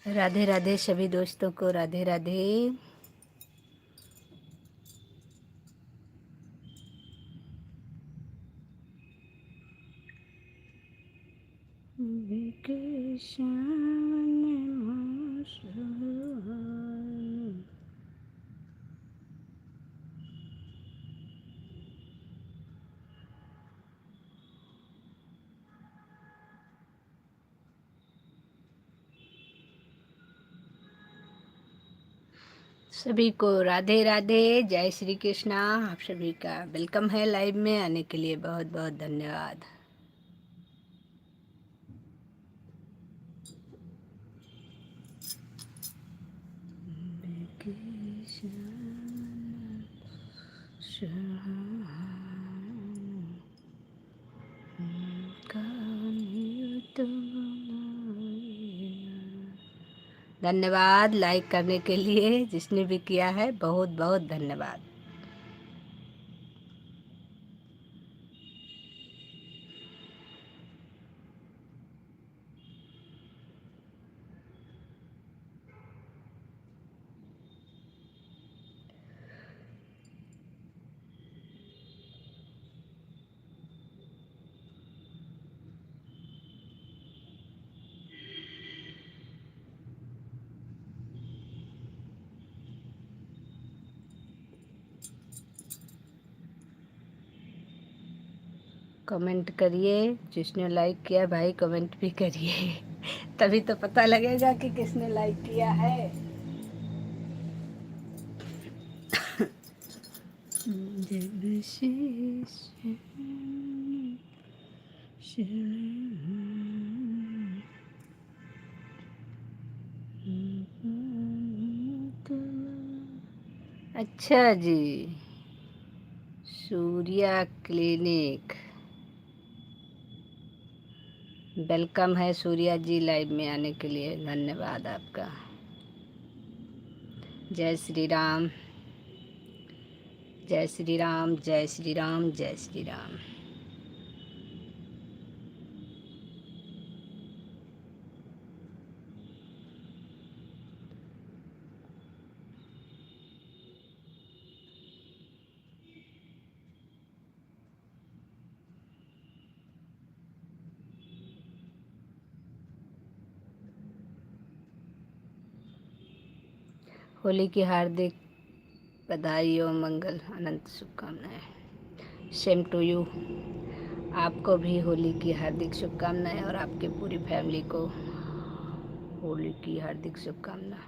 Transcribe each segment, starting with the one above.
राधे राधे सभी दोस्तों को राधे राधे। सभी को राधे राधे, जय श्री कृष्णा। आप सभी का वेलकम है। लाइव में आने के लिए बहुत बहुत धन्यवाद। धन्यवाद लाइक करने के लिए, जिसने भी किया है बहुत बहुत धन्यवाद। कमेंट करिए, जिसने लाइक किया भाई कमेंट भी करिए तभी तो पता लगेगा कि किसने लाइक किया है। अच्छा जी, सूर्या क्लिनिक, वेलकम है सूर्या जी लाइव में आने के लिए, धन्यवाद आपका। जय श्री राम, जय श्री राम, जय श्री राम, जय श्री राम। होली की हार्दिक बधाई और मंगल अनंत शुभकामनाएं। सेम टू यू, आपको भी होली की हार्दिक शुभकामनाएं और आपके पूरी फैमिली को होली की हार्दिक शुभकामना।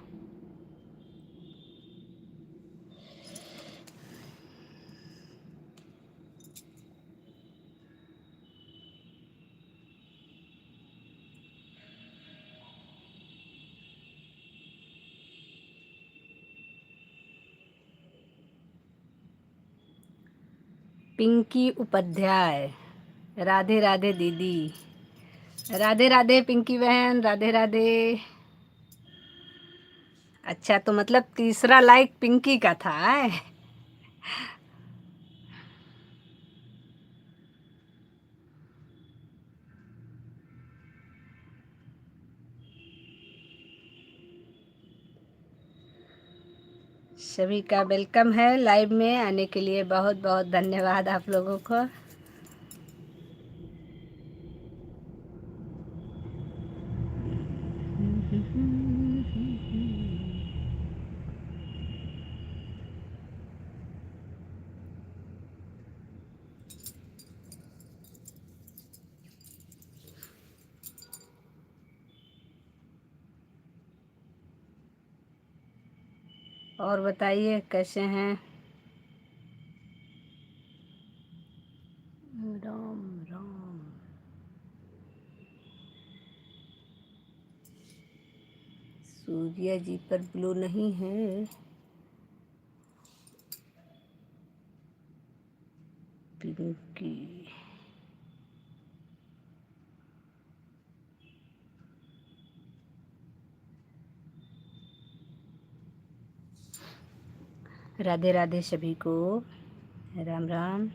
पिंकी उपाध्याय, राधे राधे दीदी, राधे राधे पिंकी बहन, राधे राधे। अच्छा, तो मतलब तीसरा लाइक पिंकी का था है? सभी का वेलकम है। लाइव में आने के लिए बहुत बहुत धन्यवाद आप लोगों को। और बताइए कैसे हैं? राम राम। सूर्या जी पर ब्लू नहीं है। पिंकी, राधे राधे सभी को, राम राम।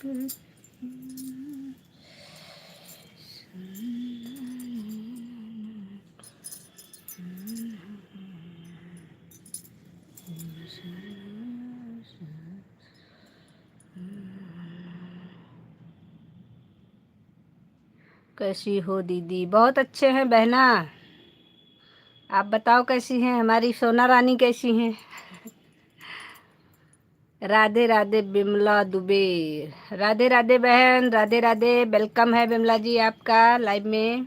कैसी हो दीदी? बहुत अच्छे हैं बहना। आप बताओ कैसी हैं? हमारी सोना रानी कैसी हैं? राधे राधे बिमला दुबे। राधे राधे बहन, राधे राधे। वेलकम है बिमला जी आपका लाइव में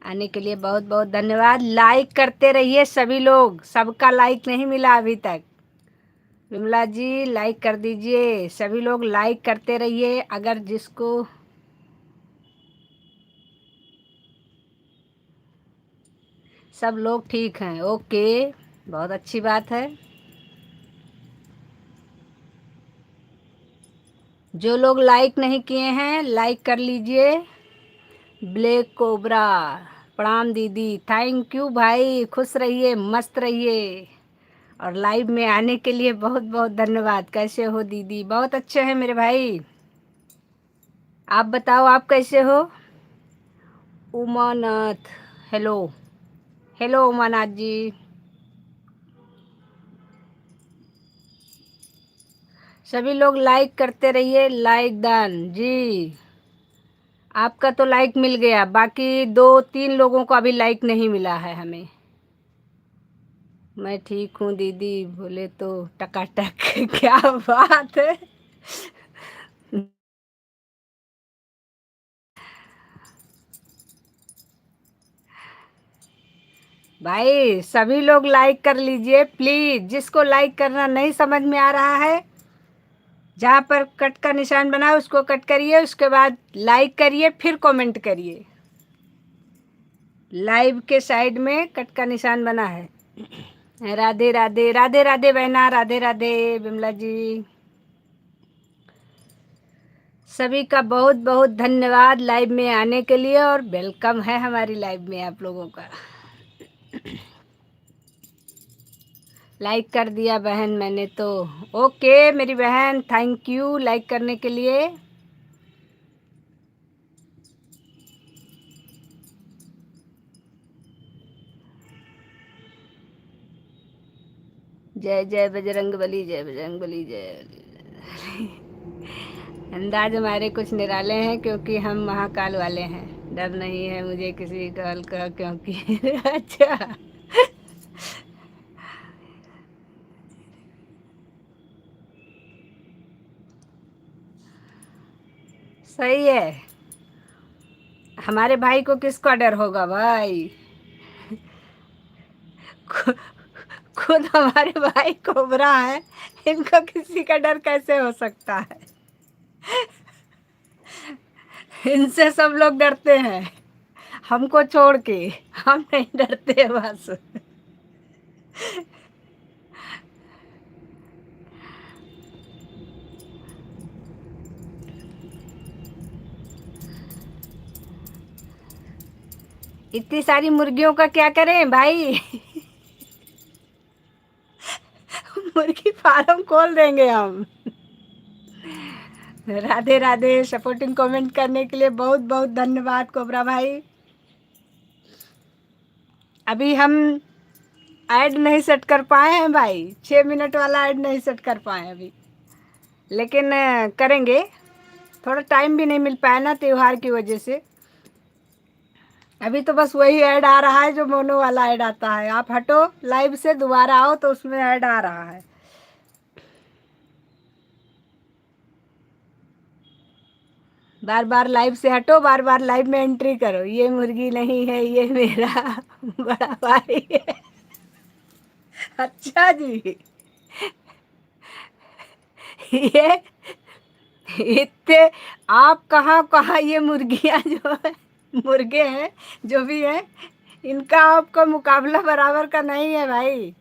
आने के लिए। बहुत बहुत धन्यवाद। लाइक करते रहिए सभी लोग, सबका लाइक नहीं मिला अभी तक। बिमला जी लाइक कर दीजिए, सभी लोग लाइक करते रहिए। अगर जिसको सब लोग ठीक हैं, ओके, बहुत अच्छी बात है। जो लोग लाइक नहीं किए हैं लाइक कर लीजिए। ब्लैक कोबरा, प्रणाम दीदी। थैंक यू भाई, खुश रहिए, मस्त रहिए। और लाइव में आने के लिए बहुत बहुत धन्यवाद। कैसे हो दीदी? बहुत अच्छे हैं मेरे भाई। आप बताओ आप कैसे हो? उमानाथ, हेलो हेलो उमानाथ जी। सभी लोग लाइक करते रहिए। लाइक डन जी। आपका तो लाइक मिल गया, बाकी 2-3 लोगों को अभी लाइक नहीं मिला है हमें। मैं ठीक हूँ दीदी, बोले तो टकाटक। क्या बात है। भाई सभी लोग लाइक कर लीजिए प्लीज। जिसको लाइक करना नहीं समझ में आ रहा है, जहाँ पर कट का निशान बना है उसको कट करिए, उसके बाद लाइक करिए, फिर कमेंट करिए। लाइव के साइड में कट का निशान बना है। राधे राधे, राधे राधे बहना, राधे राधे बिमला जी। सभी का बहुत बहुत धन्यवाद लाइव में आने के लिए, और वेलकम है हमारी लाइव में आप लोगों का। लाइक कर दिया बहन मैंने तो। ओके मेरी बहन, थैंक यू लाइक करने के लिए। जय जय बजरंगबली, जय बजरंगबली, जय। अंदाज हमारे कुछ निराले हैं क्योंकि हम महाकाल वाले हैं। डर नहीं है मुझे किसी काल का, क्योंकि अच्छा सही है। हमारे भाई को किसका डर होगा भाई? खु- खुद हमारे भाई कोबरा है, इनको किसी का डर कैसे हो सकता है? इनसे सब लोग डरते हैं, हमको छोड़ के। हम नहीं डरते बस। इतनी सारी मुर्गियों का क्या करें भाई? मुर्गी फार्म खोल देंगे हम। राधे राधे। सपोर्टिंग कमेंट करने के लिए बहुत बहुत धन्यवाद कोबरा भाई। अभी हम ऐड नहीं सेट कर पाए हैं भाई, 6 मिनट वाला ऐड नहीं सेट कर पाए अभी, लेकिन करेंगे। थोड़ा टाइम भी नहीं मिल पाया ना त्योहार की वजह से। अभी तो बस वही ऐड आ रहा है जो मोनो वाला ऐड आता है। आप हटो लाइव से, दोबारा आओ तो उसमें ऐड आ रहा है। बार बार लाइव से हटो, बार बार लाइव में एंट्री करो। ये मुर्गी नहीं है, ये मेरा बड़ा भाई है। अच्छा जी। ये इतने आप कहाँ कहाँ, ये मुर्गियाँ जो है, मुर्गे हैं जो भी हैं, इनका आपका मुकाबला बराबर का नहीं है भाई।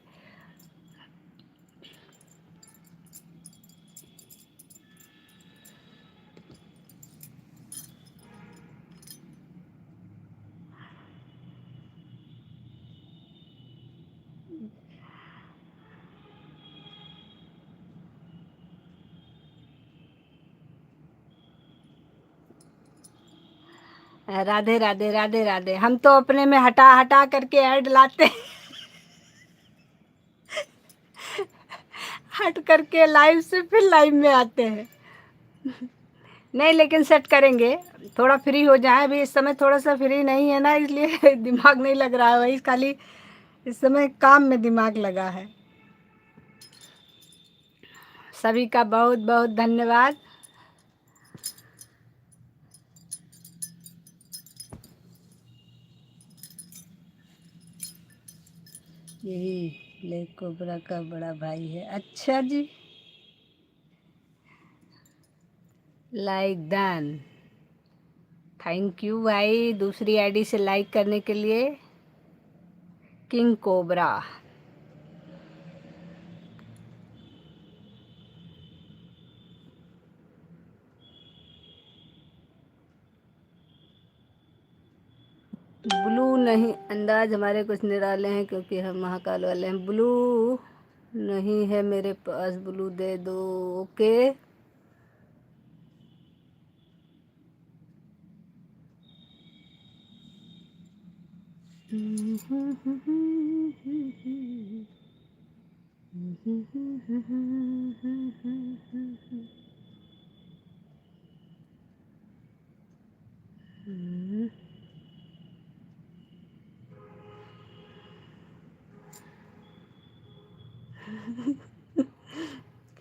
राधे राधे राधे राधे। हम तो अपने में हटा हटा करके ऐड लाते हैं। हट करके लाइव से फिर लाइव में आते हैं। नहीं, लेकिन सेट करेंगे, थोड़ा फ्री हो जाए। अभी इस समय थोड़ा सा फ्री नहीं है ना, इसलिए दिमाग नहीं लग रहा है, वही खाली इस समय काम में दिमाग लगा है। सभी का बहुत बहुत धन्यवाद। यही ब्लैक कोबरा का बड़ा भाई है। अच्छा जी, लाइक डन। थैंक यू भाई, दूसरी आईडी से लाइक करने के लिए। King cobra. ब्लू नहीं, अंदाज हमारे कुछ निराले हैं क्योंकि हम महाकाल वाले हैं। ब्लू नहीं है मेरे पास, ब्लू दे दो। ओके।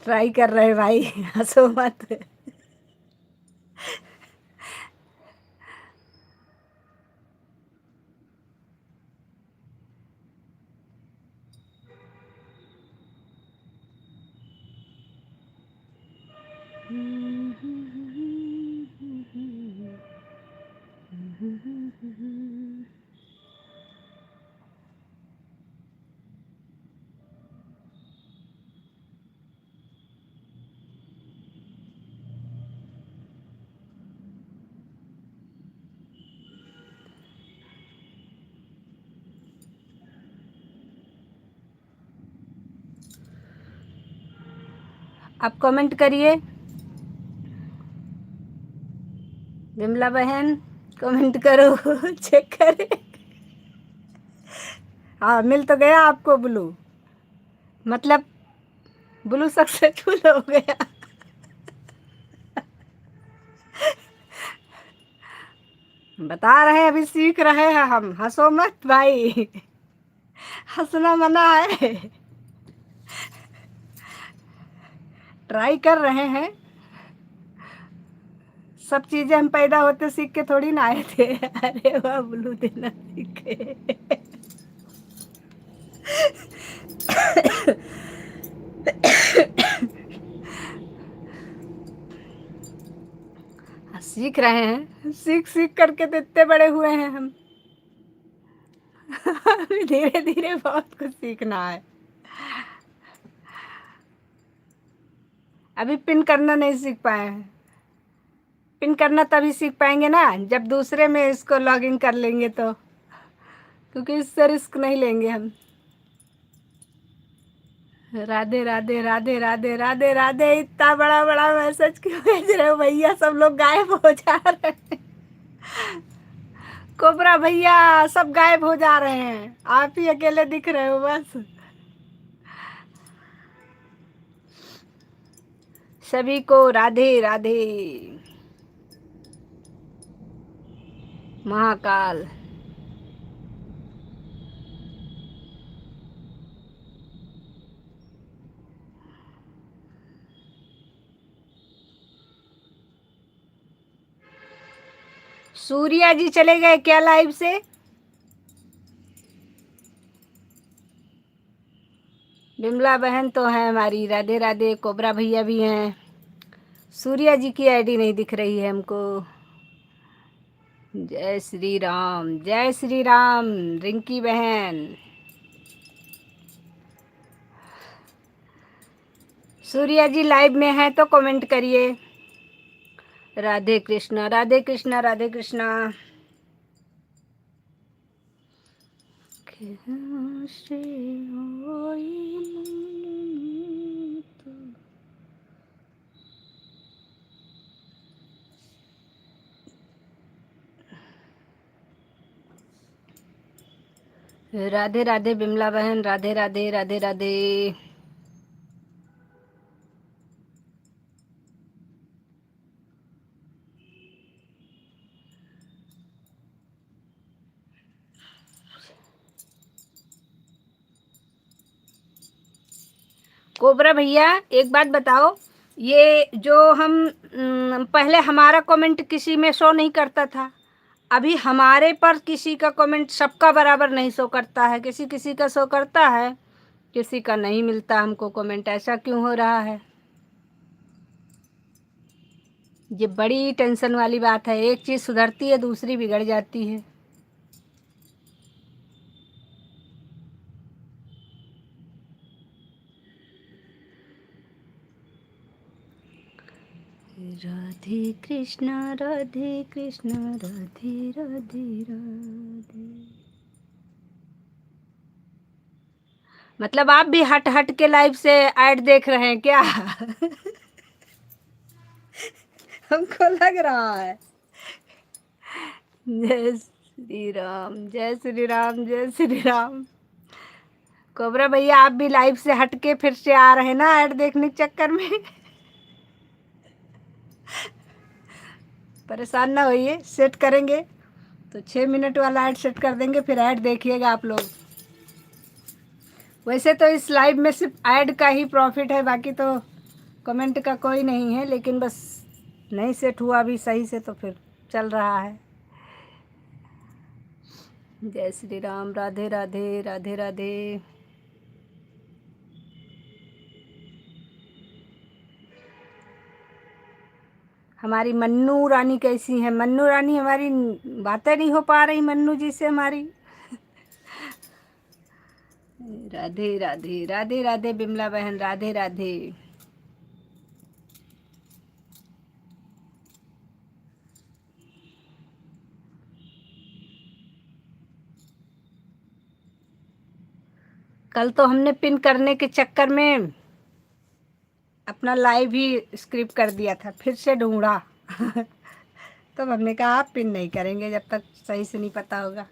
ट्राई कर रहे भाई, हंसो मत। आप कमेंट करिए, विमला बहन कमेंट करो। चेक करें। हाँ, मिल तो गया आपको ब्लू, मतलब ब्लू सक्सेसफुल हो गया। बता रहे हैं, अभी सीख रहे हैं हम, हंसो मत भाई। हंसना मना है। ट्राई कर रहे हैं। सब चीजें हम पैदा होते सीख के थोड़ी ना आए थे। अरे वाह, ब्लू देना सीखे। सीख रहे हैं, सीख सीख करके तो इतने बड़े हुए हैं हम। अभी धीरे धीरे बहुत कुछ सीखना है। अभी पिन करना नहीं सीख पाए हैं। पिन करना तभी सीख पाएंगे ना जब दूसरे में इसको लॉगिन कर लेंगे तो, क्योंकि इससे रिस्क नहीं लेंगे हम। राधे राधे राधे राधे राधे राधे। इतना बड़ा बड़ा मैसेज क्यों भेज रहे हो भैया? सब लोग गायब हो जा रहे हैं। कोबरा भैया सब गायब हो जा रहे हैं, आप ही अकेले दिख रहे हो बस। सभी को राधे राधे। महाकाल। सूर्या जी चले गए क्या लाइव से? बिमला बहन तो है हमारी, राधे राधे। कोबरा भैया भी हैं। सूर्या जी की आईडी नहीं दिख रही है हमको। जय श्री राम, जय श्री राम। रिंकी बहन। सूर्या जी लाइव में है तो कमेंट करिए। राधे कृष्णा राधे कृष्णा राधे कृष्णा। राधे राधे बिमला बहन, राधे राधे राधे राधे। कोबरा भैया एक बात बताओ, ये जो हम पहले हमारा कमेंट किसी में शो नहीं करता था, अभी हमारे पर किसी का कमेंट सबका बराबर नहीं शो करता है, किसी किसी का शो करता है, किसी का नहीं मिलता हमको कमेंट, ऐसा क्यों हो रहा है? ये बड़ी टेंशन वाली बात है, एक चीज़ सुधरती है दूसरी बिगड़ जाती है। राधे कृष्णा राधे कृष्णा राधे राधे राधे। मतलब आप भी हट हट के लाइव से ऐड देख रहे हैं क्या? हमको लग रहा है। जय श्री राम, जय श्री राम, जय श्री राम। कोबरा भैया आप भी लाइव से हट के फिर से आ रहे हैं ना ऐड देखने के चक्कर में? परेशान ना होइए, सेट करेंगे तो 6 मिनट वाला ऐड सेट कर देंगे, फिर ऐड देखिएगा आप लोग। वैसे तो इस लाइव में सिर्फ ऐड का ही प्रॉफिट है, बाकी तो कमेंट का कोई नहीं है, लेकिन बस नहीं सेट हुआ अभी सही से, तो फिर चल रहा है। जय श्री राम, राधे राधे राधे राधे। हमारी मन्नू रानी कैसी है? मन्नू रानी हमारी बातें नहीं हो पा रही मन्नू जी से हमारी। राधे राधे राधे राधे बिमला बहन, राधे राधे। कल तो हमने पिन करने के चक्कर में अपना लाइव ही स्क्रिप्ट कर दिया था, फिर से ढूंढा। तब हमने कहा आप पिन नहीं करेंगे जब तक सही से नहीं पता होगा।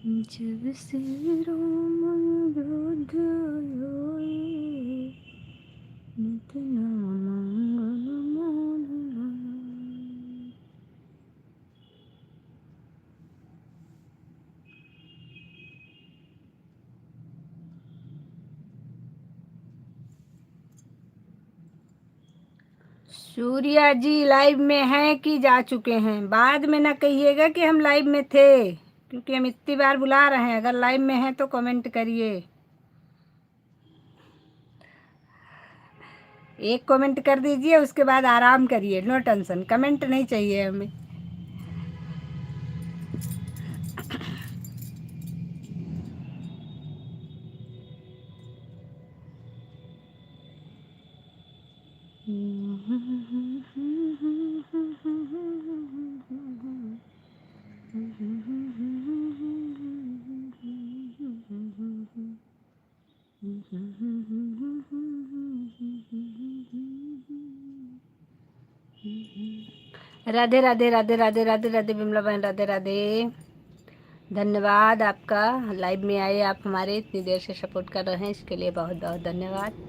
जब से राम अयोध्या आए, नित नव मंगल मूल। सूर्या जी लाइव में हैं कि जा चुके हैं? बाद में ना कहिएगा कि हम लाइव में थे, क्योंकि हम इतनी बार बुला रहे हैं। अगर लाइव में हैं तो कमेंट करिए, एक कमेंट कर दीजिए, उसके बाद आराम करिए, नो टेंशन, कमेंट नहीं चाहिए हमें। राधे राधे राधे राधे राधे राधे बिमला बहन, राधे राधे। धन्यवाद आपका, लाइव में आए आप, हमारे इतनी देर से सपोर्ट कर रहे हैं, इसके लिए बहुत बहुत धन्यवाद।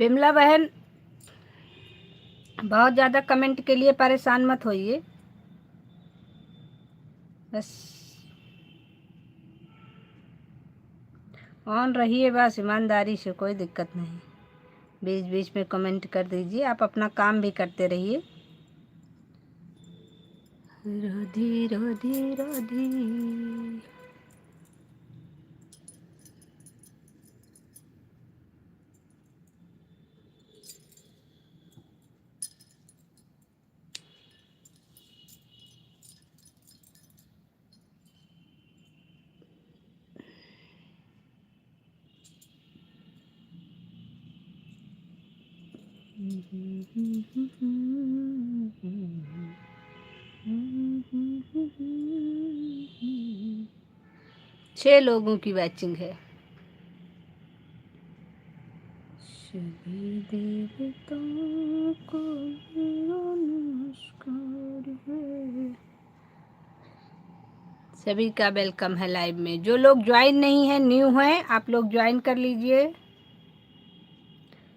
विमला बहन, बहुत ज़्यादा कमेंट के लिए परेशान मत होइए, बस ऑन रहिए, बस ईमानदारी से, कोई दिक्कत नहीं। बीच बीच में कमेंट कर दीजिए, आप अपना काम भी करते रहिए। राधे राधे राधे। छह लोगों की वॉचिंग है। सभी देवताओं को मेरा नमस्कार है। सभी का वेलकम है लाइव में। जो लोग ज्वाइन नहीं है, न्यू हैं, आप लोग ज्वाइन कर लीजिए।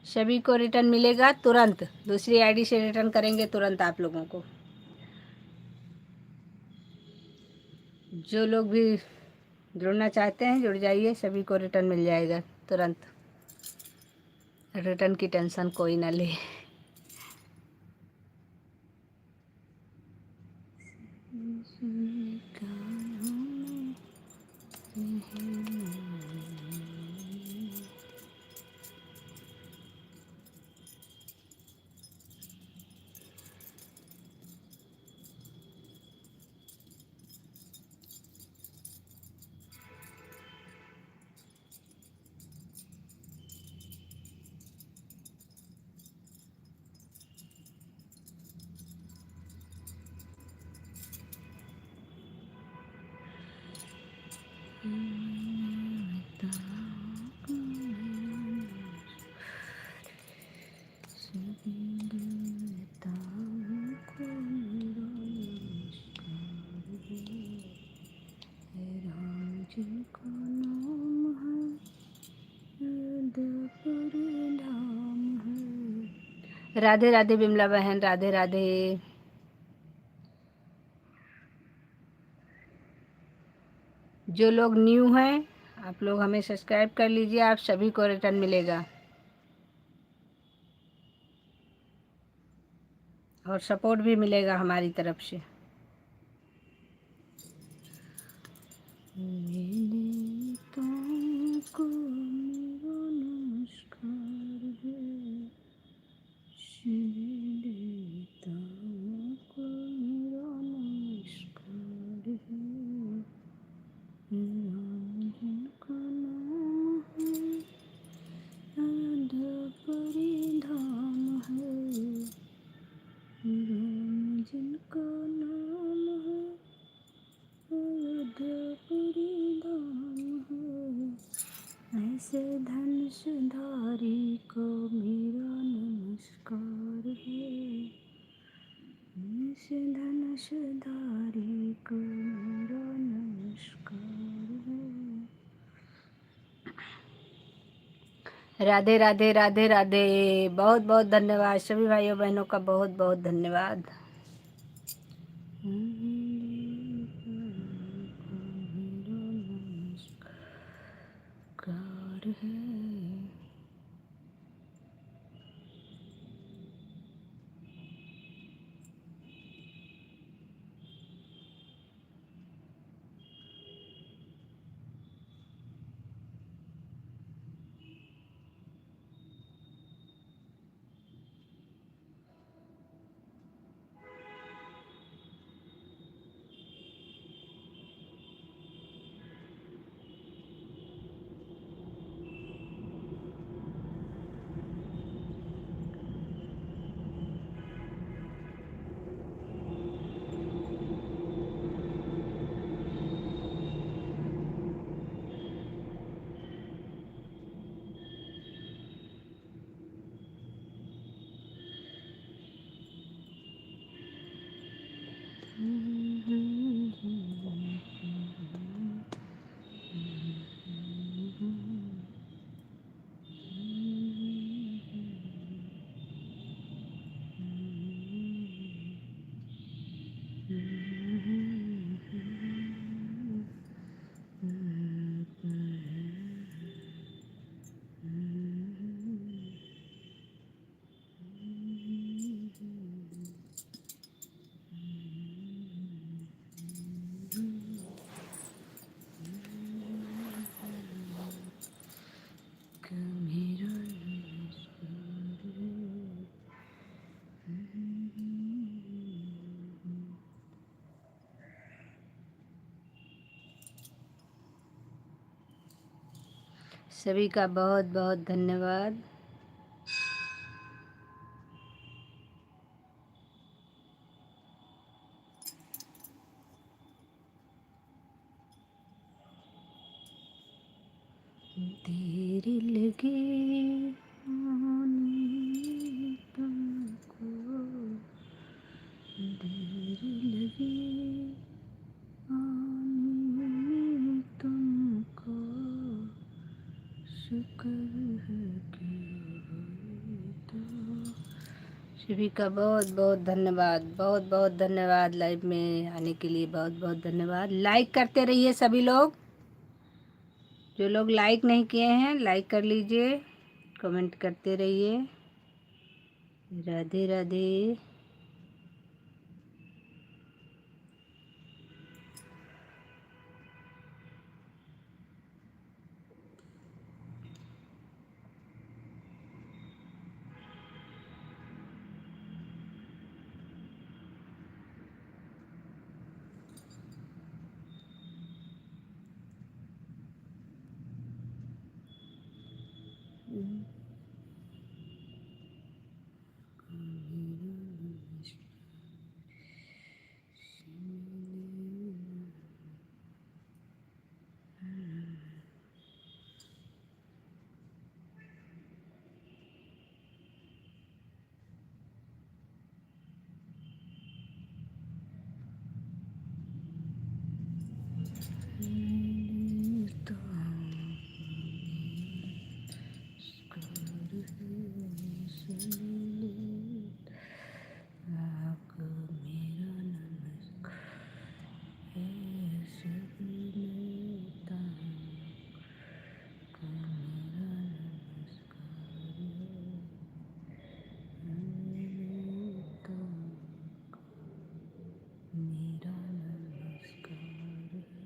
सभी को रिटर्न मिलेगा तुरंत, दूसरी आईडी से रिटर्न करेंगे तुरंत आप लोगों को। जो लोग भी जुड़ना चाहते हैं जुड़ जाइए, सभी को रिटर्न मिल जाएगा तुरंत। रिटर्न की टेंशन कोई ना ले। राधे राधे बिमला बहन, राधे राधे। जो लोग न्यू हैं आप लोग हमें सब्सक्राइब कर लीजिए, आप सभी को रिटर्न मिलेगा और सपोर्ट भी मिलेगा हमारी तरफ से। को मेरा नमस्कार है। को मेरा नमस्कार है। राम जिनका नाम है, अयोध्यापुरी धाम है। राम जिनका नाम है, अयोध्यापुरी धाम है। ऐसे धनुषधारी को मेरा नमस्कार है। ऐसे धनुषधारी को मेरा नमस्कार है। राधे राधे राधे राधे। बहुत बहुत धन्यवाद सभी भाइयों बहनों का, बहुत बहुत धन्यवाद। नमस्कार है। सभी का बहुत बहुत धन्यवाद। देर लगी आने तुमको, देर लगी आने में तुमको, शुक्र है कि आए तो। सभी का बहुत बहुत धन्यवाद, बहुत बहुत धन्यवाद। लाइव में आने के लिए बहुत बहुत धन्यवाद। लाइक करते रहिए सभी लोग। जो लोग लाइक नहीं किए हैं लाइक कर लीजिए, कमेंट करते रहिए। राधे राधे। तो आपको मेरा नमस्कार है, सभी नेता को मेरा नमस्कार है, नेता को मेरा नमस्कार है।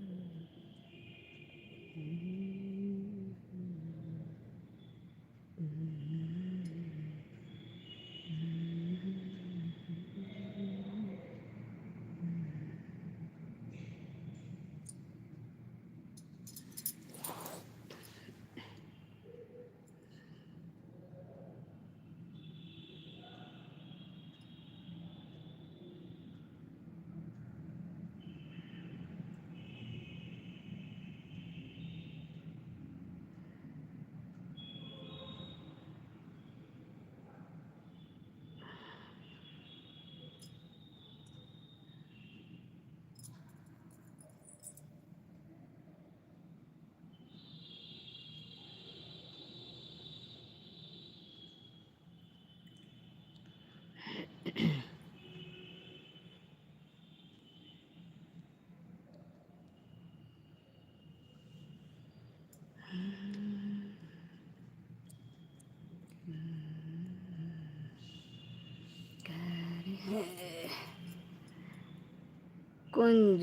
कुंज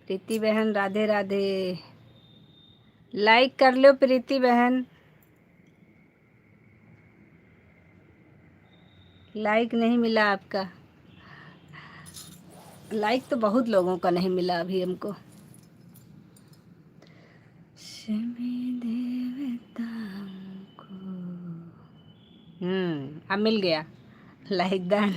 प्रीति बहन राधे राधे। लाइक कर लो प्रीति बहन। लाइक नहीं मिला आपका। लाइक तो बहुत लोगों का नहीं मिला अभी हमको। शनि देवताओं को अब मिल गया लाइक डन।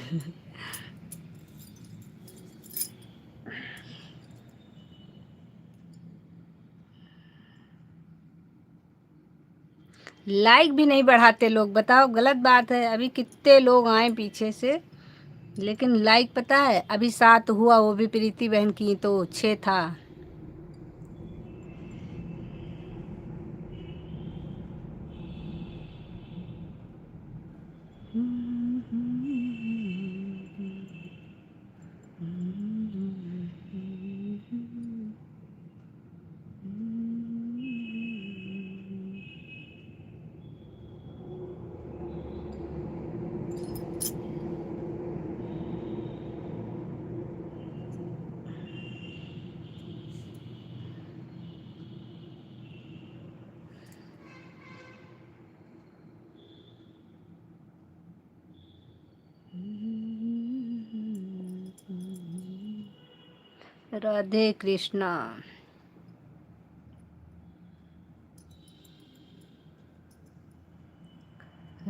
लाइक भी नहीं बढ़ाते लोग, बताओ गलत बात है। अभी कितने लोग आए पीछे से, लेकिन लाइक पता है अभी 7 हुआ, वो भी प्रीति बहन की तो 6 था। राधे कृष्णा।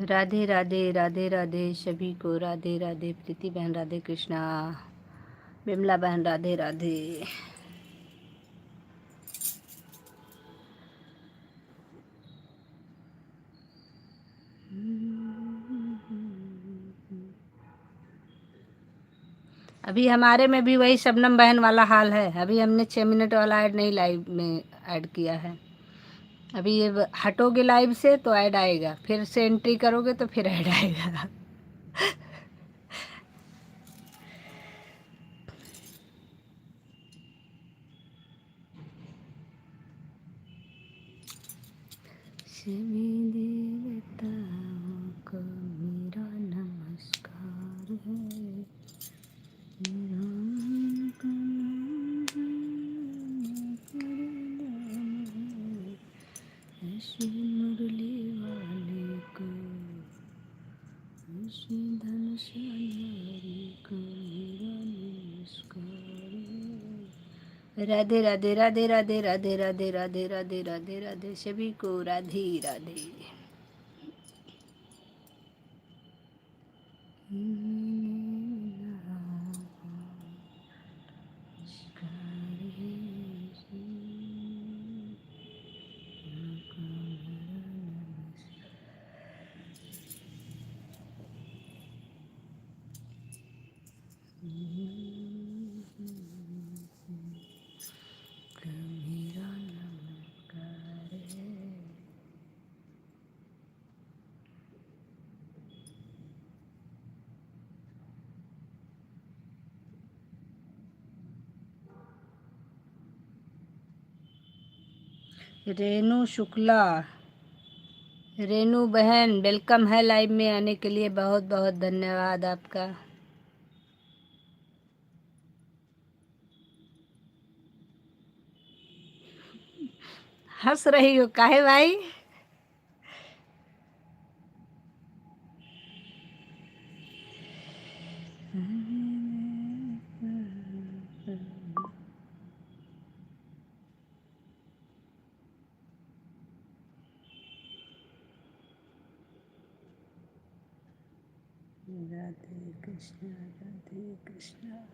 राधे राधे राधे राधे सभी को राधे राधे। प्रीति बहन राधे कृष्णा। बिमला बहन राधे राधे। अभी हमारे में भी वही शबनम बहन वाला हाल है। अभी हमने 6 मिनट वाला ऐड नहीं लाइव में ऐड किया है। अभी ये हटोगे लाइव से तो ऐड आएगा, फिर से एंट्री करोगे तो फिर ऐड आएगा। सभी देवताओं को मेरा नमस्कार है। राम का नाम है, ऐसे मुरली वाले को, ऐसे धनुषधारी को मेरा नमस्कार है। राधे राधे राधे राधे राधे राधे राधे राधे राधे राधे सभी को राधे राधे। रेनू शुक्ला, रेनू बहन वेलकम है लाइव में आने के लिए। बहुत बहुत धन्यवाद आपका। हंस रही हो काहे भाई? राधे कृष्णा राधे कृष्णा।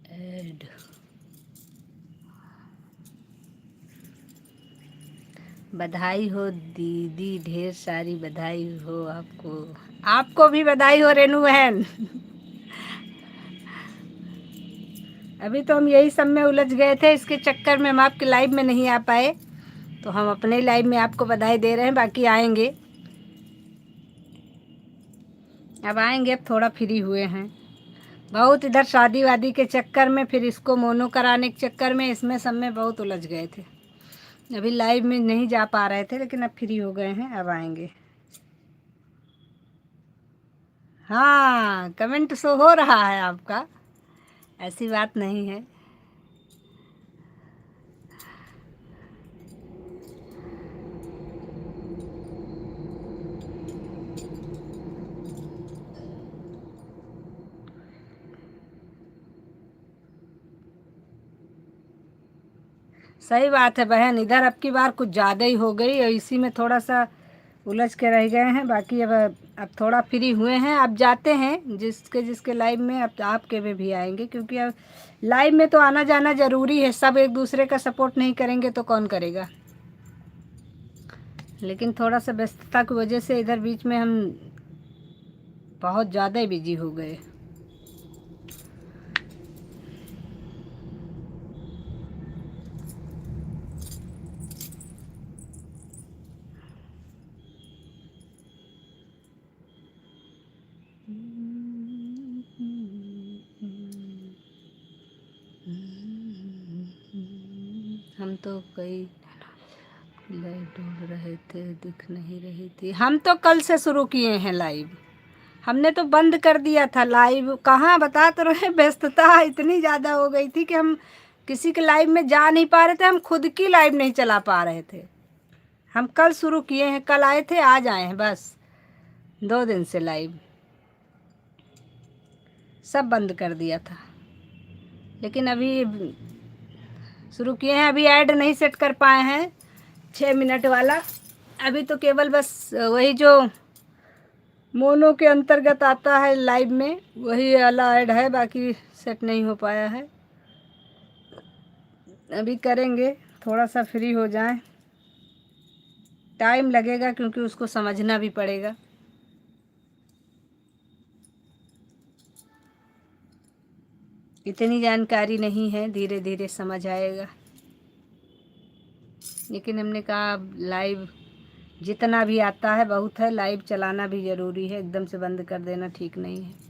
ऐड बधाई हो दीदी, ढेर सारी बधाई हो आपको। आपको भी बधाई हो रेनू बहन। अभी तो हम यही सब में उलझ गए थे, इसके चक्कर में हम आपके लाइव में नहीं आ पाए, तो हम अपने लाइव में आपको बधाई दे रहे हैं। बाकी आएंगे, अब आएंगे, अब थोड़ा फ्री हुए हैं। बहुत इधर शादी वादी के चक्कर में, फिर इसको मोनो कराने के चक्कर में, इसमें सब में बहुत उलझ गए थे। अभी लाइव में नहीं जा पा रहे थे, लेकिन अब फ्री हो गए हैं, अब आएंगे। हाँ, कमेंट शो हो रहा है आपका, ऐसी बात नहीं है। सही बात है बहन, इधर अब की बार कुछ ज़्यादा ही हो गई और इसी में थोड़ा सा उलझ के रह गए हैं। बाकी अब थोड़ा फ्री हुए हैं, अब जाते हैं जिसके जिसके लाइव में, अब आपके में भी आएंगे, क्योंकि अब लाइव में तो आना जाना ज़रूरी है। सब एक दूसरे का सपोर्ट नहीं करेंगे तो कौन करेगा। लेकिन थोड़ा सा व्यस्तता की वजह से इधर बीच में हम बहुत ज़्यादा ही बिजी हो गए। तो कई लाइव ढूंढ रहे थे, दिख नहीं रही थी। हम तो कल से शुरू किए हैं लाइव, हमने तो बंद कर दिया था लाइव। कहाँ, बता तो रहे, व्यस्तता इतनी ज़्यादा हो गई थी कि हम किसी के लाइव में जा नहीं पा रहे थे, हम खुद की लाइव नहीं चला पा रहे थे। हम कल शुरू किए हैं, कल आए थे, आज आए हैं, बस 2 दिन से लाइव सब बंद कर दिया था। लेकिन अभी शुरू किए हैं, अभी ऐड नहीं सेट कर पाए हैं 6 मिनट वाला। अभी तो केवल बस वही जो मोनो के अंतर्गत आता है लाइव में, वही वाला ऐड है, बाकी सेट नहीं हो पाया है। अभी करेंगे, थोड़ा सा फ्री हो जाएं, टाइम लगेगा क्योंकि उसको समझना भी पड़ेगा। इतनी जानकारी नहीं है, धीरे धीरे समझ आएगा। लेकिन हमने कहा लाइव जितना भी आता है बहुत है, लाइव चलाना भी ज़रूरी है, एकदम से बंद कर देना ठीक नहीं है।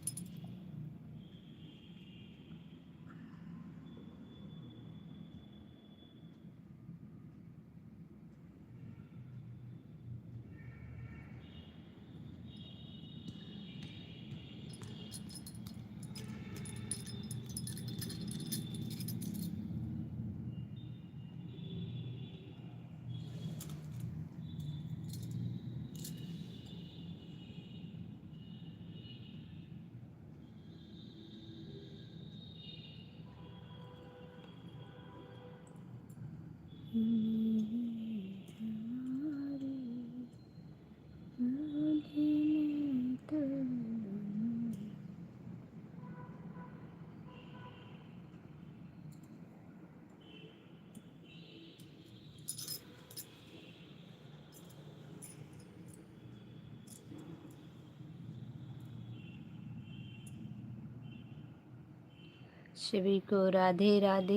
सभी को राधे राधे,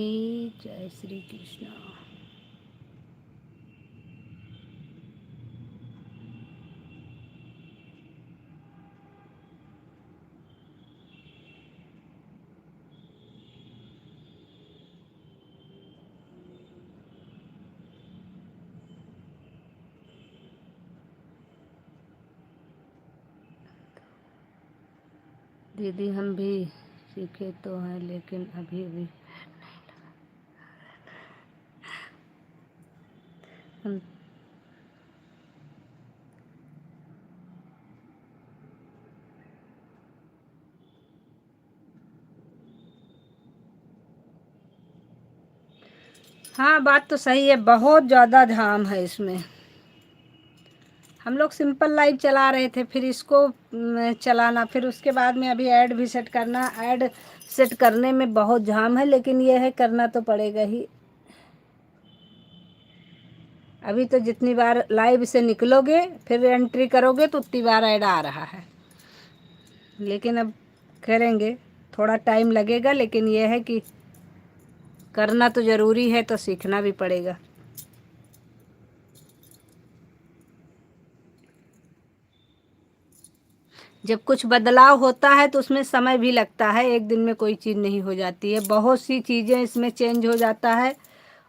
जय श्री कृष्ण। दीदी हम भी सीखे तो हैं, लेकिन अभी अभी हम हाँ, बात तो सही है, बहुत ज़्यादा धाम है इसमें। हम लोग सिंपल लाइव चला रहे थे, फिर इसको चलाना, फिर उसके बाद में अभी ऐड भी सेट करना। ऐड सेट करने में बहुत झाम है, लेकिन ये है करना तो पड़ेगा ही। अभी तो जितनी बार लाइव से निकलोगे फिर एंट्री करोगे तो उतनी बार ऐड आ रहा है। लेकिन अब करेंगे, थोड़ा टाइम लगेगा, लेकिन ये है कि करना तो ज़रूरी है, तो सीखना भी पड़ेगा। जब कुछ बदलाव होता है तो उसमें समय भी लगता है, एक दिन में कोई चीज़ नहीं हो जाती है। बहुत सी चीज़ें इसमें चेंज हो जाता है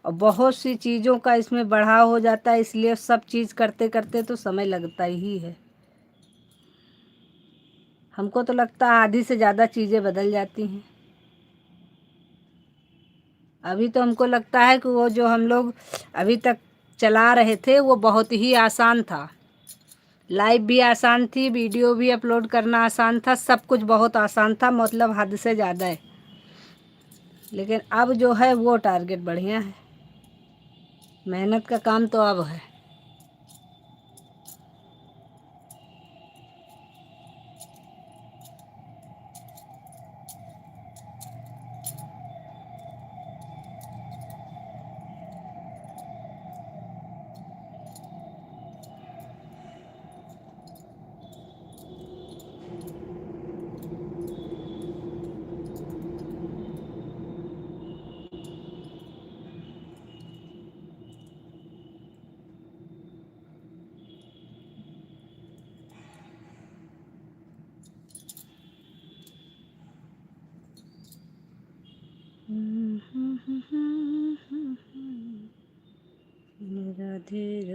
और बहुत सी चीज़ों का इसमें बढ़ाव हो जाता है, इसलिए सब चीज़ करते करते तो समय लगता ही है। हमको तो लगता है आधी से ज़्यादा चीज़ें बदल जाती हैं। अभी तो हमको लगता है कि वो जो हम लोग अभी तक चला रहे थे वो बहुत ही आसान था। लाइव भी आसान थी, वीडियो भी अपलोड करना आसान था, सब कुछ बहुत आसान था, मतलब हद से ज़्यादा है। लेकिन अब जो है वो टारगेट बढ़िया है, मेहनत का काम तो अब है।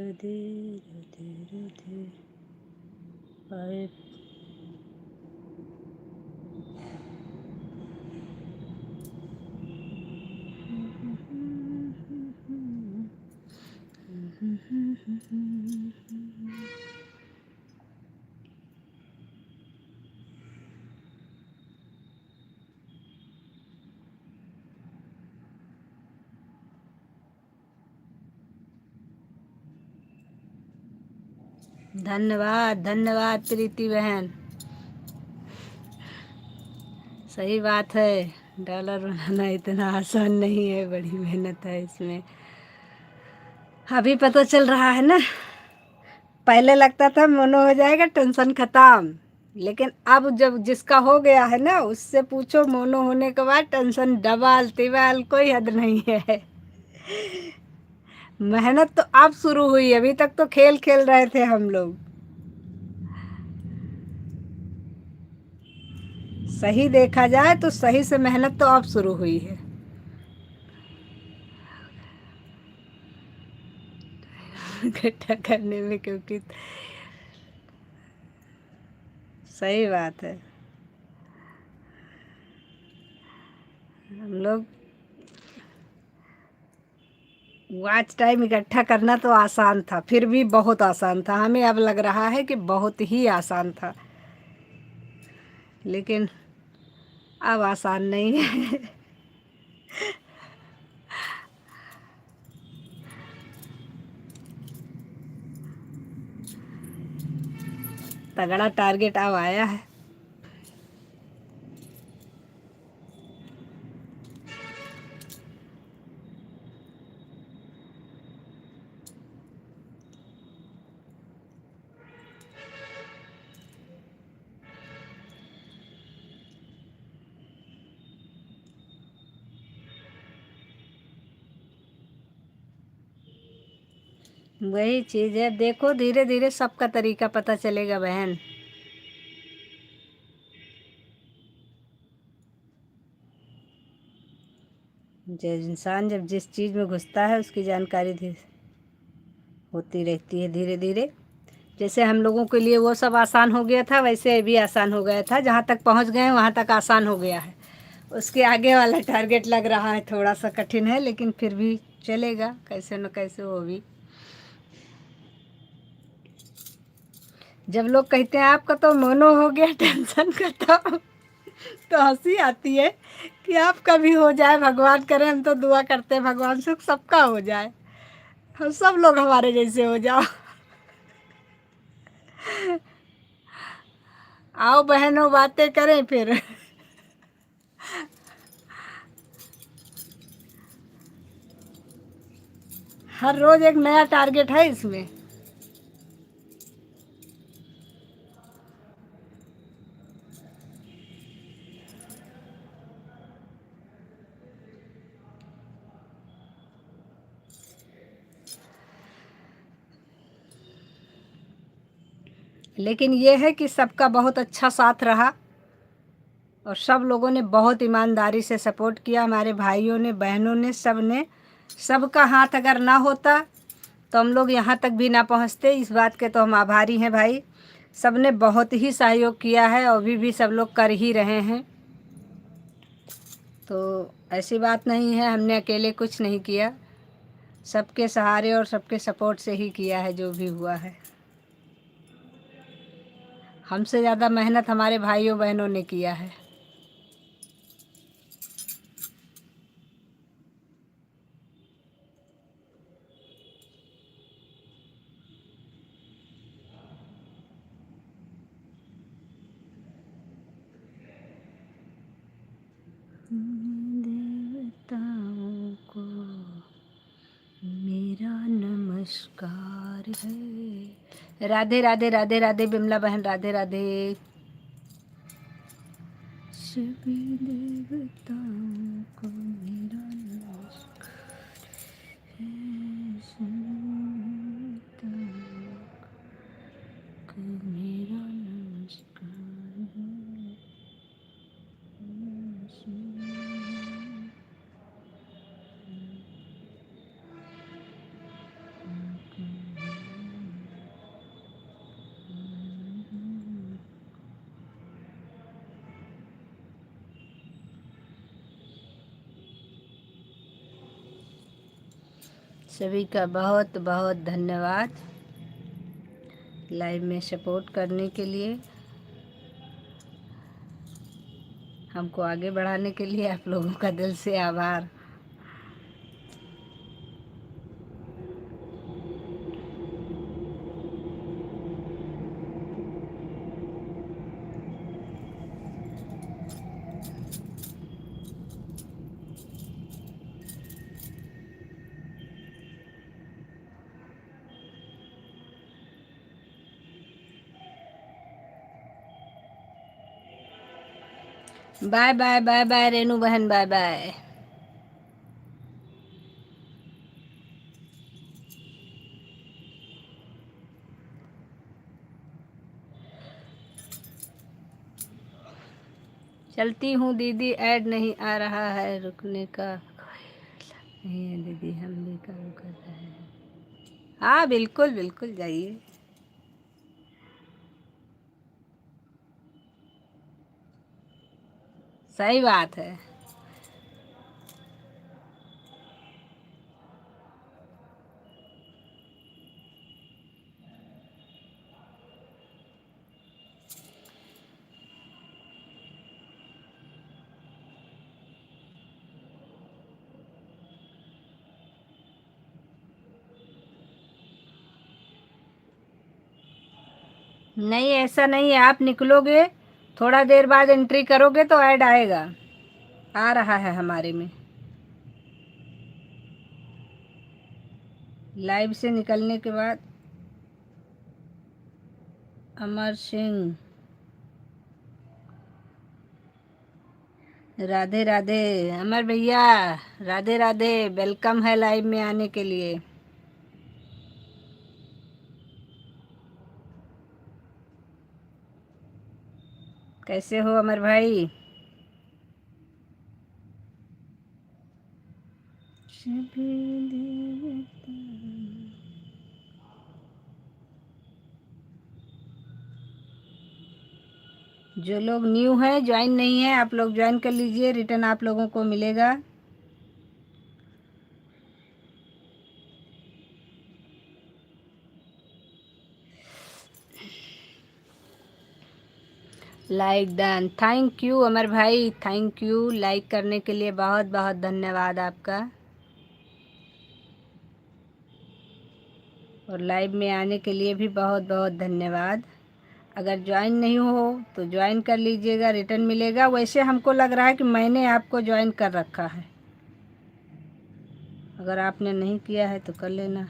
राधे राधे राधे। आए धन्यवाद धन्यवाद प्रीति बहन। सही बात है, डॉलर बनाना इतना आसान नहीं है, बड़ी मेहनत है इसमें। अभी पता चल रहा है ना, पहले लगता था मोनो हो जाएगा टेंशन खत्म, लेकिन अब जब जिसका हो गया है ना, उससे पूछो मोनो होने के बाद टेंशन डबल तिबल, कोई हद नहीं है। मेहनत तो अब शुरू हुई, अभी तक तो खेल खेल रहे थे हम लोग। सही देखा जाए तो सही से मेहनत तो अब शुरू हुई है। इकट्ठा करने में, क्योंकि सही बात है। हम लोग वॉच टाइम इकट्ठा करना तो आसान था, फिर भी बहुत आसान था। हमें अब लग रहा है कि बहुत ही आसान था, लेकिन अब आसान नहीं है। तगड़ा टारगेट अब आया है। वही चीज़ है, देखो धीरे धीरे सबका तरीका पता चलेगा बहन। जो इंसान जब जिस चीज़ में घुसता है, उसकी जानकारी होती रहती है धीरे धीरे। जैसे हम लोगों के लिए वो सब आसान हो गया था, वैसे ये भी आसान हो गया था। जहाँ तक पहुँच गए वहाँ तक आसान हो गया है। उसके आगे वाला टारगेट लग रहा है थोड़ा सा कठिन है, लेकिन फिर भी चलेगा, कैसे न कैसे वो भी। जब लोग कहते हैं आपका तो मोनो हो गया टेंशन खत्म, तो हंसी आती है कि आपका भी हो जाए, भगवान करे। हम तो दुआ करते हैं भगवान से सबका हो जाए, हम सब लोग हमारे जैसे हो जाओ। आओ बहनों बातें करें फिर। हर रोज एक नया टारगेट है इसमें। लेकिन ये है कि सबका बहुत अच्छा साथ रहा, और सब लोगों ने बहुत ईमानदारी से सपोर्ट किया। हमारे भाइयों ने, बहनों ने, सब ने। सबका हाथ अगर ना होता तो हम लोग यहाँ तक भी ना पहुँचते। इस बात के तो हम आभारी हैं भाई। सब ने बहुत ही सहयोग किया है, और अभी भी सब लोग कर ही रहे हैं। तो ऐसी बात नहीं है हमने अकेले कुछ नहीं किया, सबके सहारे और सबके सपोर्ट से ही किया है जो भी हुआ है। हमसे ज़्यादा मेहनत हमारे भाइयों बहनों ने किया है। देवताओं को मेरा नमस्कार है। राधे राधे राधे राधे बिमला बहन, राधे राधे। सभी देवताओं को मेरा नमस्कार है। सभी देवताओं को मेरा नमस्कार है। सभी का बहुत बहुत धन्यवाद लाइव में सपोर्ट करने के लिए, हमको आगे बढ़ाने के लिए। आप लोगों का दिल से आभार। Bye bye bye bye Renu बहन, बाय बाय। चलती हूँ दीदी, ऐड नहीं आ रहा है, रुकने का नहीं है दीदी, हम भी काम कर रहे हैं। हाँ बिल्कुल बिल्कुल, जाइए। सही बात है। नहीं, ऐसा नहीं है, आप निकलोगे थोड़ा देर बाद एंट्री करोगे तो ऐड आएगा, आ रहा है हमारे में। लाइव से निकलने के बाद। अमर सिंह, राधे राधे। अमर भैया राधे राधे, वेलकम है लाइव में आने के लिए। कैसे हो अमर भाई? जो लोग न्यू हैं, ज्वाइन नहीं है, आप लोग ज्वाइन कर लीजिए, रिटर्न आप लोगों को मिलेगा। लाइक डन, थैंक यू अमर भाई, थैंक यू। लाइक करने के लिए बहुत बहुत धन्यवाद आपका, और लाइव में आने के लिए भी बहुत बहुत धन्यवाद। अगर ज्वाइन नहीं हो तो ज्वाइन कर लीजिएगा, रिटर्न मिलेगा। वैसे हमको लग रहा है कि मैंने आपको ज्वाइन कर रखा है, अगर आपने नहीं किया है तो कर लेना।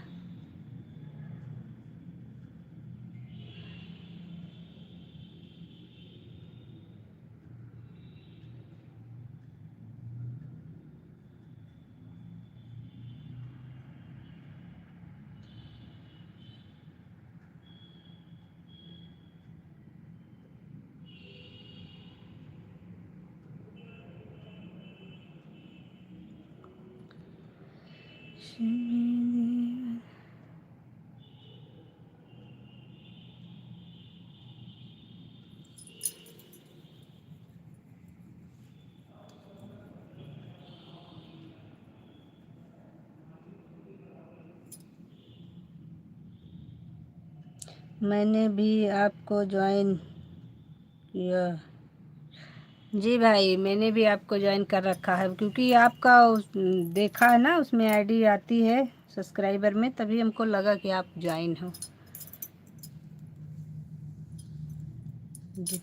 मैंने भी आपको ज्वाइन किया। जी भाई, मैंने भी आपको ज्वाइन कर रखा है, क्योंकि आपका देखा है ना, उसमें आईडी आती है सब्सक्राइबर में, तभी हमको लगा कि आप ज्वाइन हो। जी।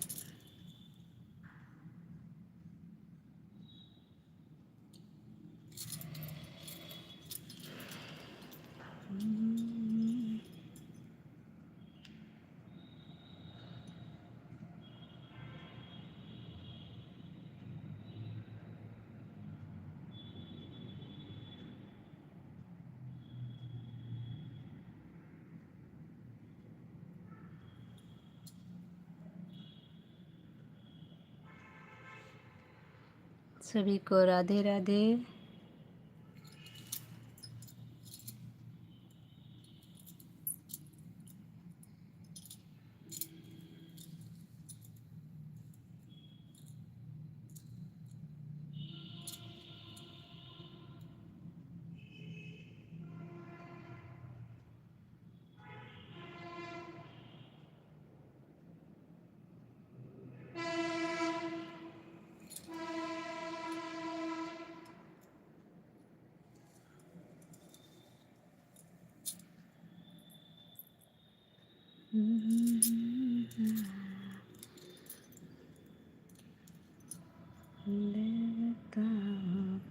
सभी को राधे राधे। देवताओं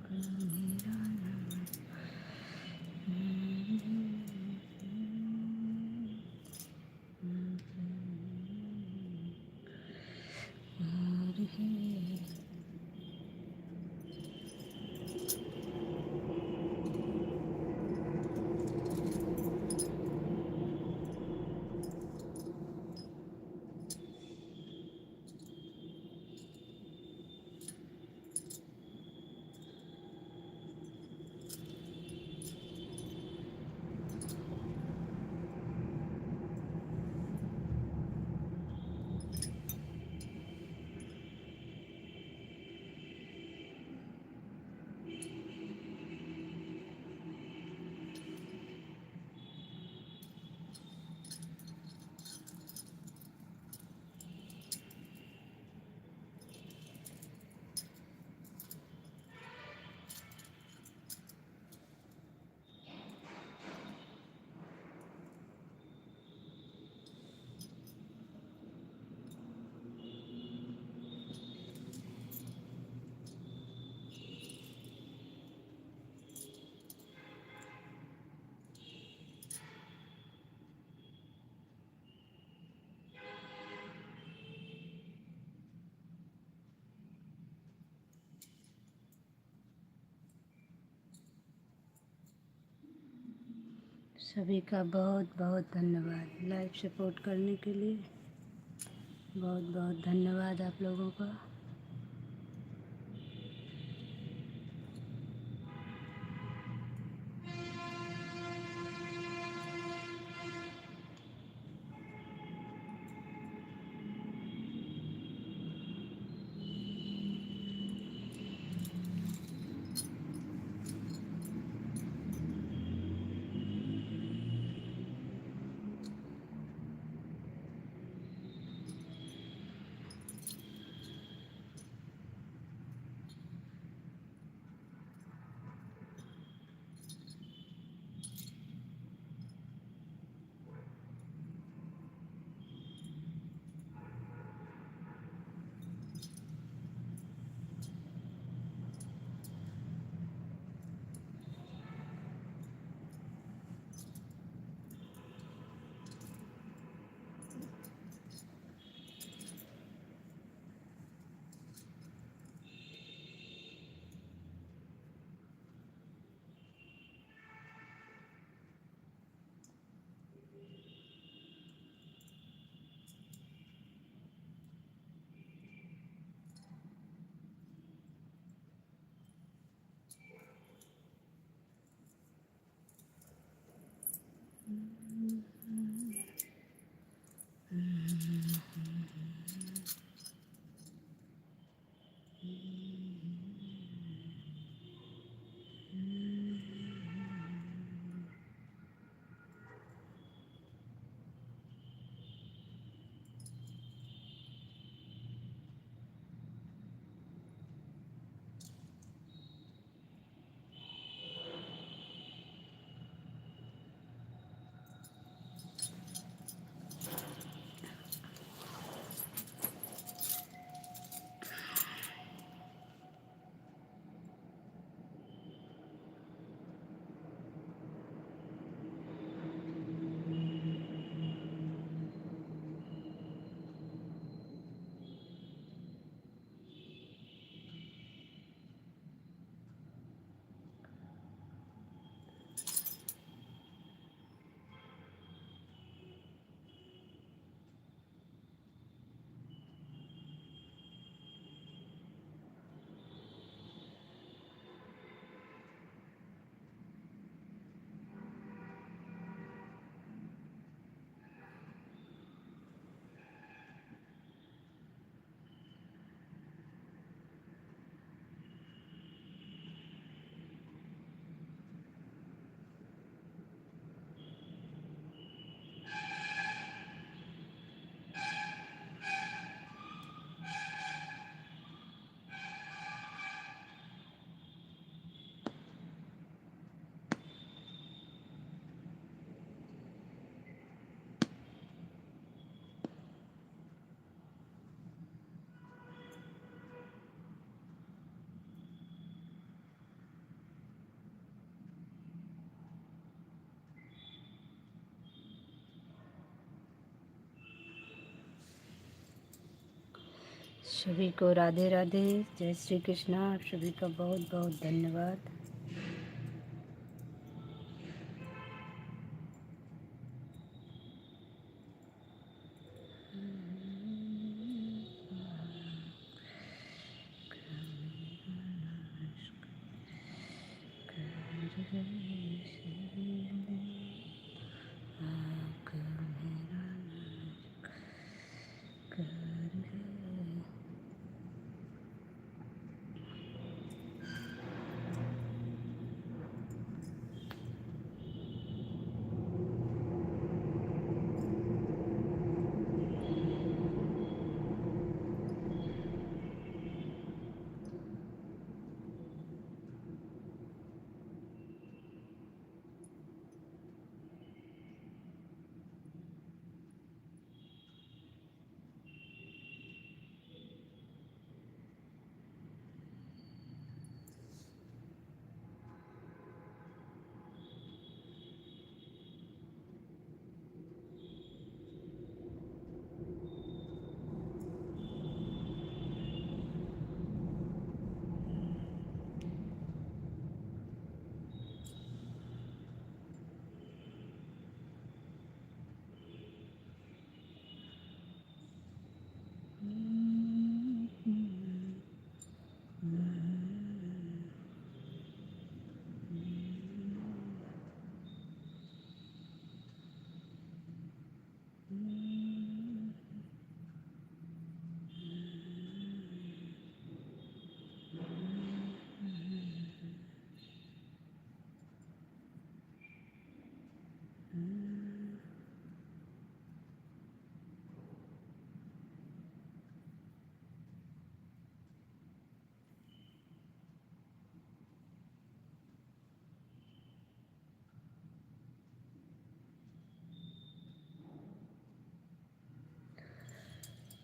को मेरा नमन। और है सभी का बहुत बहुत धन्यवाद लाइव सपोर्ट करने के लिए। बहुत बहुत धन्यवाद आप लोगों का। सभी को राधे राधे, जय श्री कृष्णा। आप सभी का बहुत बहुत धन्यवाद।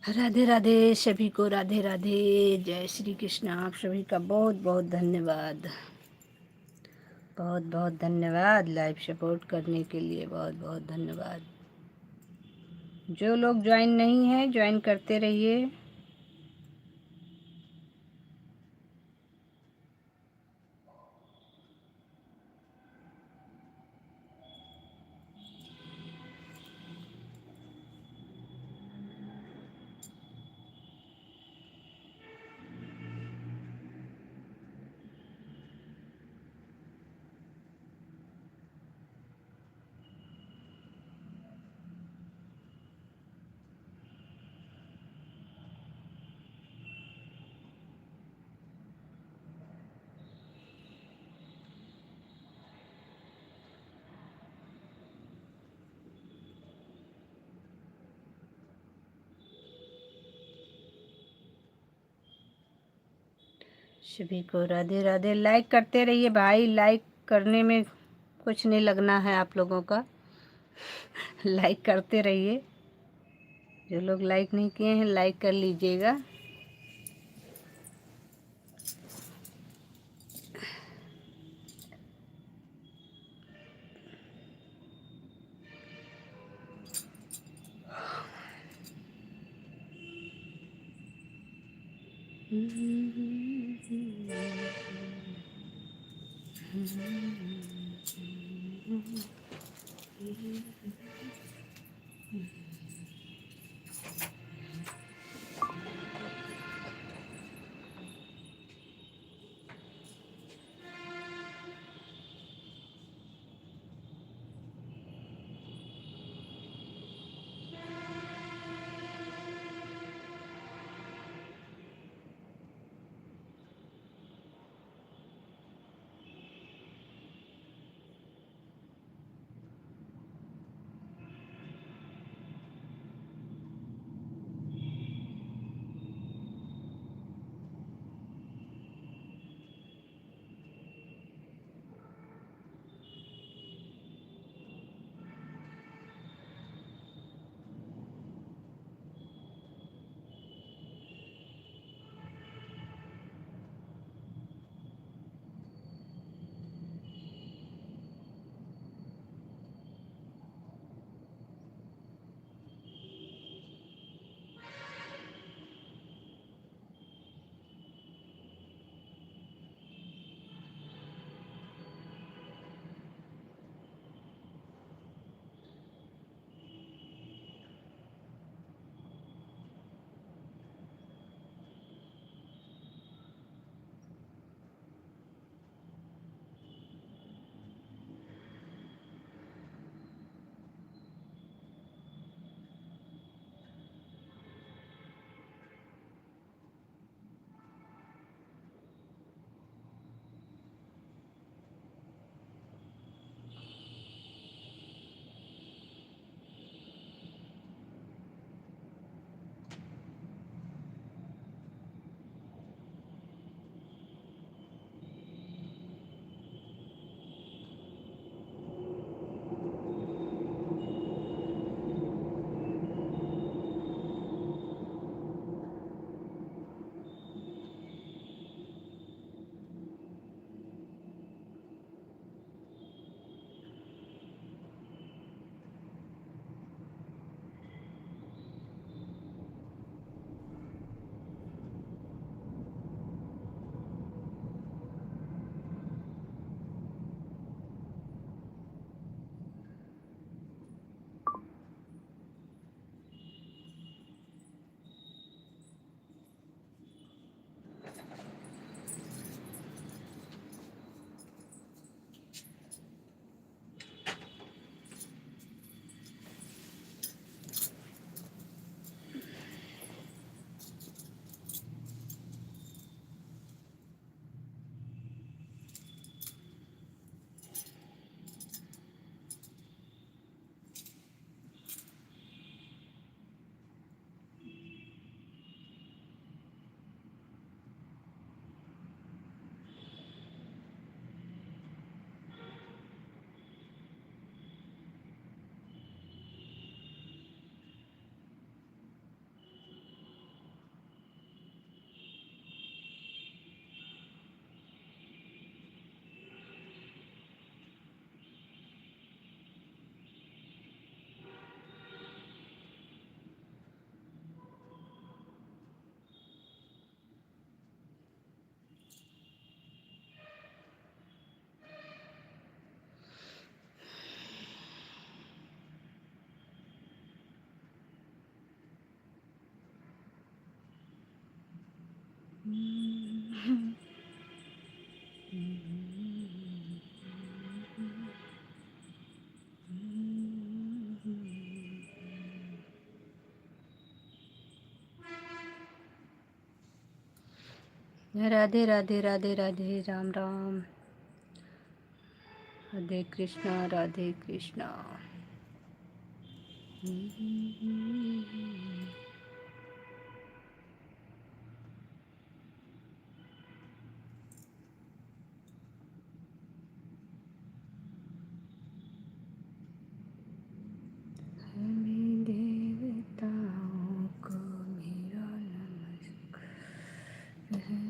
राधे राधे, सभी को राधे राधे, जय श्री कृष्ण। आप सभी का बहुत बहुत धन्यवाद, बहुत बहुत धन्यवाद। लाइव सपोर्ट करने के लिए बहुत बहुत धन्यवाद। जो लोग ज्वाइन नहीं हैं, ज्वाइन करते रहिए। सभी को राधे राधे। लाइक करते रहिए भाई, लाइक करने में कुछ नहीं लगना है आप लोगों का। लाइक करते रहिए। जो लोग लाइक नहीं किए हैं, लाइक कर लीजिएगा। राधे राधे राधे राधे, राम राम, राधे कृष्णा राधे कृष्णा। सभी देवताओं को मेरा नमस्कार है।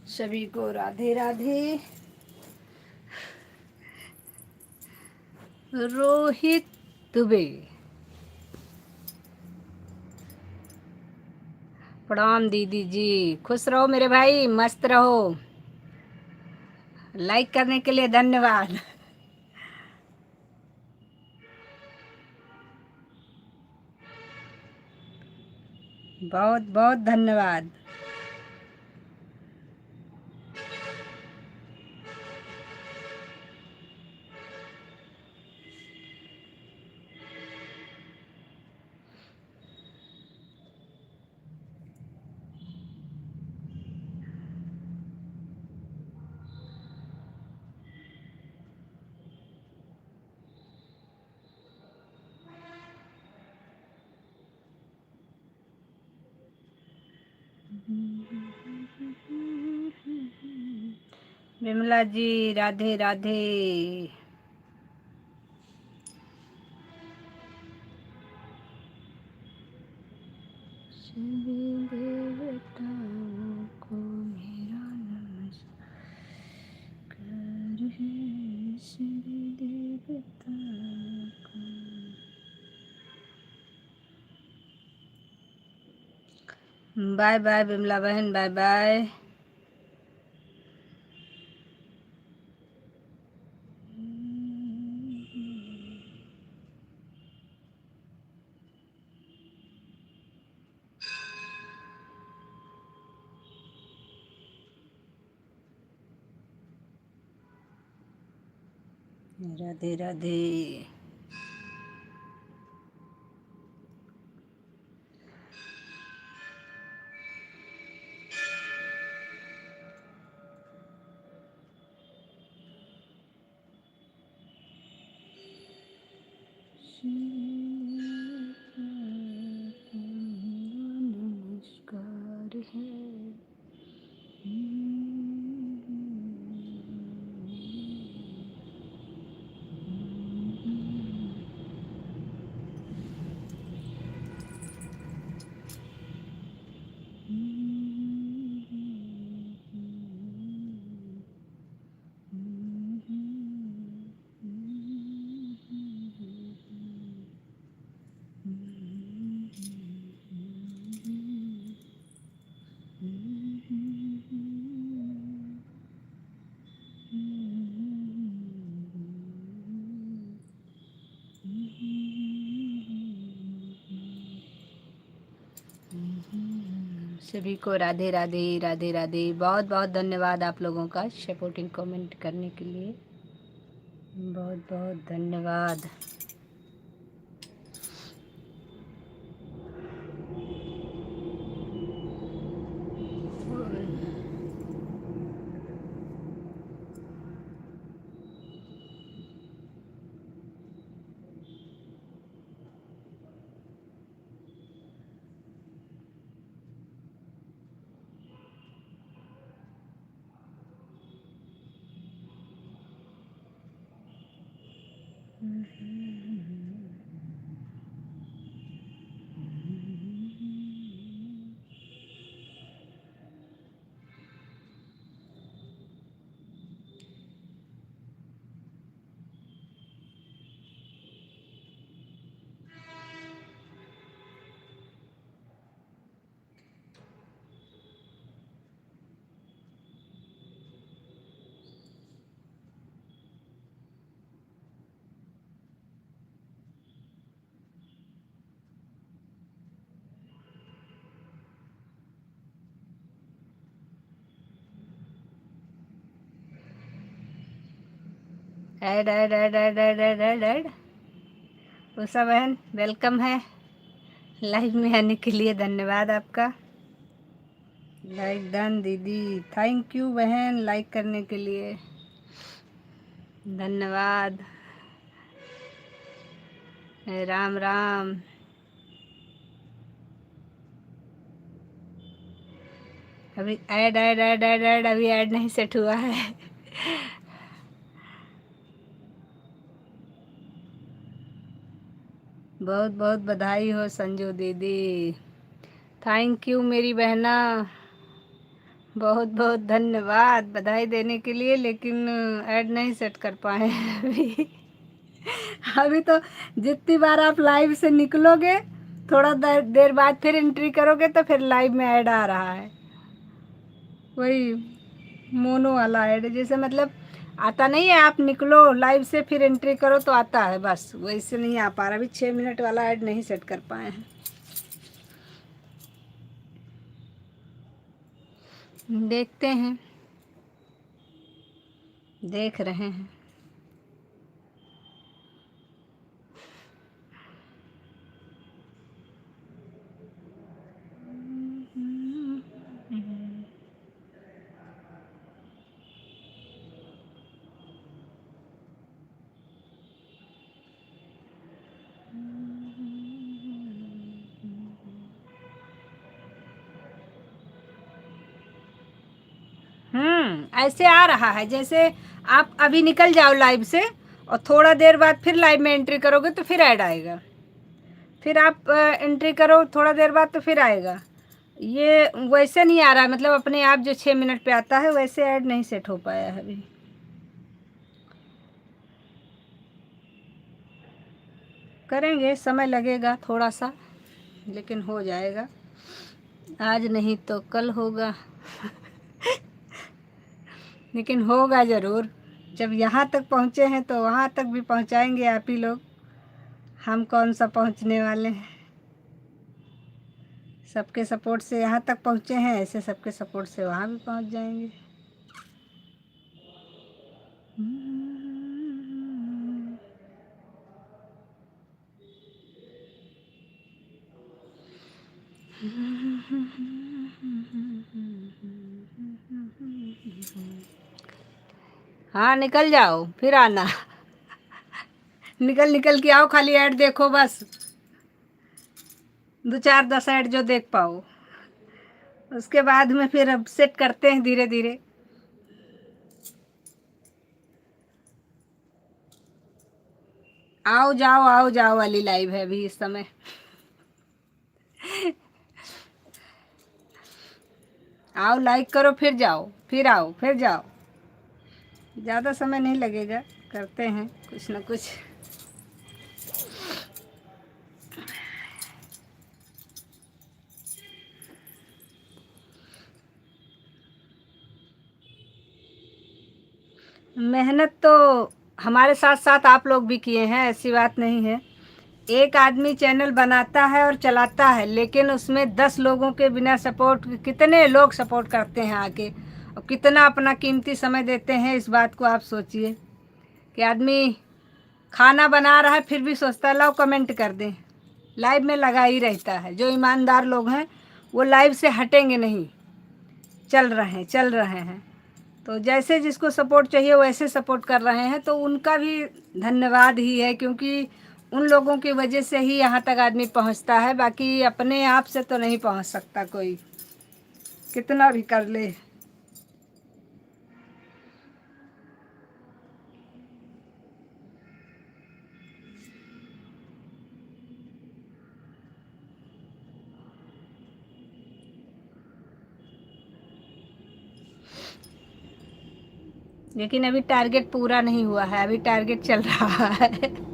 सभी को राधे राधे। रोहित दुबे, प्रणाम दीदी जी, खुश रहो मेरे भाई, मस्त रहो। लाइक करने के लिए धन्यवाद। बहुत बहुत धन्यवाद। विमला जी राधे राधे। सभी देवताओं को मेरा नमस्कार है। सभी देवताओं को। बाय बाय विमला बहन, बाय बाय। राधे राधे। नमस्कार है। सभी को राधे राधे राधे राधे। बहुत बहुत धन्यवाद आप लोगों का सपोर्टिंग कमेंट करने के लिए। बहुत बहुत धन्यवाद। ऐड ऐड ऐड ऐड ऐड ऐड ऐड ऐड। उषा बहन वेलकम है लाइव में आने के लिए, धन्यवाद आपका। लाइक डन दीदी, थैंक यू बहन लाइक करने के लिए, धन्यवाद। राम राम। अभी ऐड ऐड ऐड ऐड ऐड अभी ऐड नहीं सेट हुआ है। बहुत बहुत बधाई हो संजू दीदी, थैंक यू मेरी बहना, बहुत बहुत धन्यवाद बधाई देने के लिए। लेकिन ऐड नहीं सेट कर पाए हैं अभी। अभी तो जितनी बार आप लाइव से निकलोगे थोड़ा देर बाद फिर एंट्री करोगे तो फिर लाइव में ऐड आ रहा है, वही मोनो वाला ऐड, जैसे मतलब आता नहीं है, आप निकलो लाइव से फिर एंट्री करो तो आता है, बस वैसे नहीं आ पा रहा। अभी 6 मिनट वाला ऐड नहीं सेट कर पाए हैं। देखते हैं, देख रहे हैं। ऐसे आ रहा है जैसे आप अभी निकल जाओ लाइव से और थोड़ा देर बाद फिर लाइव में एंट्री करोगे तो फिर ऐड आएगा, फिर आप एंट्री करो थोड़ा देर बाद तो फिर आएगा। ये वैसे नहीं आ रहा है, मतलब अपने आप जो 6 मिनट पे आता है वैसे ऐड नहीं सेट हो पाया है अभी। करेंगे, समय लगेगा थोड़ा सा, लेकिन हो जाएगा। आज नहीं तो कल होगा। लेकिन होगा ज़रूर। जब यहाँ तक पहुँचे हैं तो वहाँ तक भी पहुँचाएंगे आप ही लोग, हम कौन सा पहुँचने वाले हैं। सबके सपोर्ट से यहाँ तक पहुँचे हैं, ऐसे सबके सपोर्ट से वहाँ भी पहुँच जाएंगे। हाँ निकल जाओ फिर आना। निकल निकल के आओ, खाली ऐड देखो बस, 2 4 10 ऐड जो देख पाओ, उसके बाद में फिर अब सेट करते हैं धीरे धीरे। आओ जाओ वाली लाइव है अभी इस समय। आओ लाइक करो फिर जाओ, फिर आओ फिर जाओ, ज़्यादा समय नहीं लगेगा, करते हैं कुछ ना कुछ। मेहनत तो हमारे साथ साथ आप लोग भी किए हैं, ऐसी बात नहीं है। एक आदमी चैनल बनाता है और चलाता है, लेकिन उसमें 10 लोगों के बिना सपोर्ट, कितने लोग सपोर्ट करते हैं आके और कितना अपना कीमती समय देते हैं, इस बात को आप सोचिए। कि आदमी खाना बना रहा है फिर भी सोचता है लाओ कमेंट कर दें, लाइव में लगा ही रहता है। जो ईमानदार लोग हैं वो लाइव से हटेंगे नहीं, चल रहे हैं। तो जैसे जिसको सपोर्ट चाहिए वैसे सपोर्ट कर रहे हैं, तो उनका भी धन्यवाद ही है, क्योंकि उन लोगों की वजह से ही यहाँ तक आदमी पहुँचता है। बाकी अपने आप से तो नहीं पहुँच सकता कोई, कितना भी कर ले। लेकिन अभी टारगेट पूरा नहीं हुआ है, अभी टारगेट चल रहा है।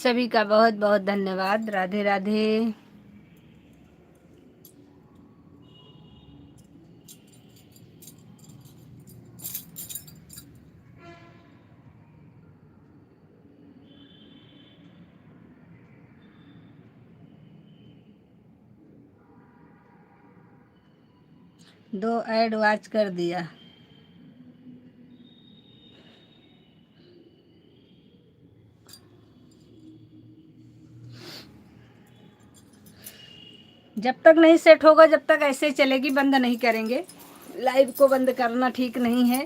सभी का बहुत बहुत धन्यवाद। राधे राधे। दो ऐड वॉच कर दिया। जब तक नहीं सेट होगा जब तक ऐसे ही चलेगी, बंद नहीं करेंगे। लाइव को बंद करना ठीक नहीं है,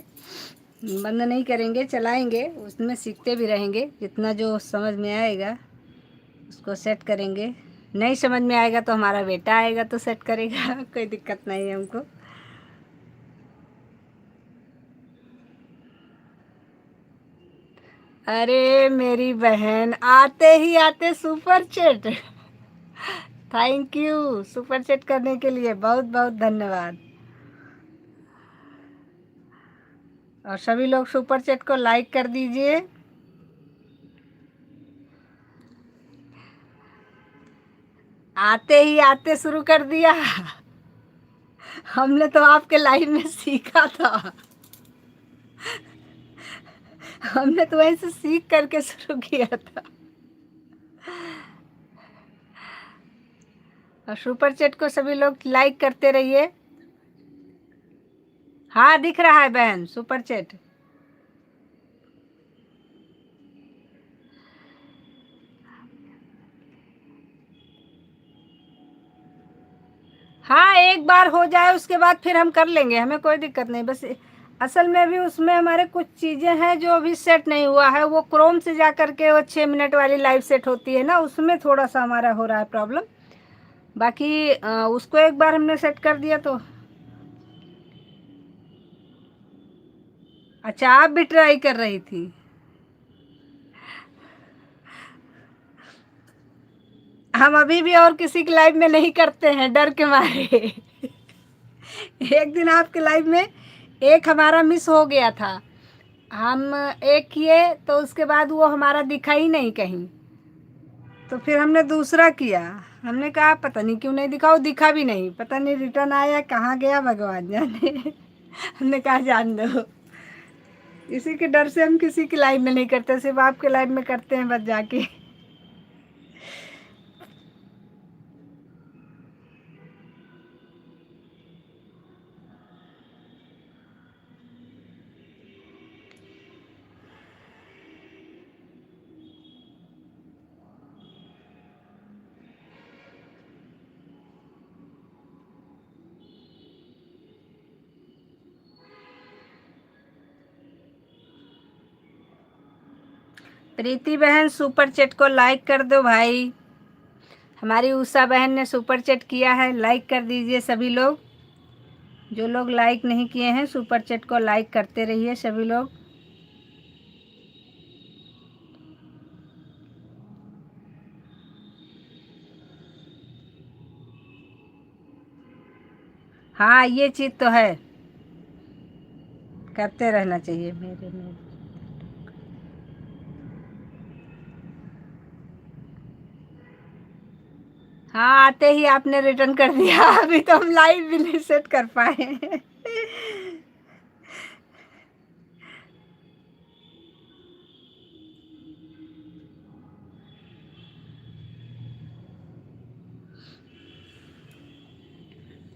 बंद नहीं करेंगे, चलाएंगे, उसमें सीखते भी रहेंगे। जितना जो समझ में आएगा उसको सेट करेंगे। नहीं समझ में आएगा तो हमारा बेटा आएगा तो सेट करेगा। कोई दिक्कत नहीं है हमको। अरे मेरी बहन, आते ही आते super chat. Thank you super chat करने के लिए, बहुत बहुत धन्यवाद। और सभी लोग सुपर चैट को लाइक कर दीजिए। आते ही आते शुरू कर दिया। हमने तो आपके लाइव में सीखा था। हमने तो वहीं से सीख करके शुरू किया था। और सुपर चैट को सभी लोग लाइक करते रहिए। हाँ दिख रहा है बहन सुपर चैट। हाँ एक बार हो जाए उसके बाद फिर हम कर लेंगे, हमें कोई दिक्कत नहीं। बस असल में भी उसमें हमारे कुछ चीज़ें हैं जो अभी सेट नहीं हुआ है। वो क्रोम से जा करके वो 6 मिनट वाली लाइव सेट होती है ना, उसमें थोड़ा सा हमारा हो रहा है प्रॉब्लम। बाकी उसको एक बार हमने सेट कर दिया तो। अच्छा आप भी ट्राई कर रही थी। हम अभी भी और किसी की लाइव में नहीं करते हैं डर के मारे। एक दिन आपके लाइव में एक हमारा मिस हो गया था। हम एक किए तो उसके बाद वो हमारा दिखा ही नहीं कहीं, तो फिर हमने दूसरा किया। हमने कहा पता नहीं क्यों नहीं दिखा, वो दिखा भी नहीं, पता नहीं रिटर्न आया कहाँ गया भगवान जाने। हमने कहा जान दो, इसी के डर से हम किसी की लाइव में नहीं करते, सिर्फ आपके लाइव में करते हैं बस जाके। प्रीति बहन सुपर चैट को लाइक कर दो भाई। हमारी उषा बहन ने सुपर चैट किया है, लाइक कर दीजिए सभी लोग। जो लोग लाइक नहीं किए हैं सुपर चैट को लाइक करते रहिए सभी लोग। हाँ ये चीज़ तो है, करते रहना चाहिए। मेरे में हाँ आते ही आपने रिटर्न कर दिया। अभी तो हम लाइव भी नहीं सेट कर पाए।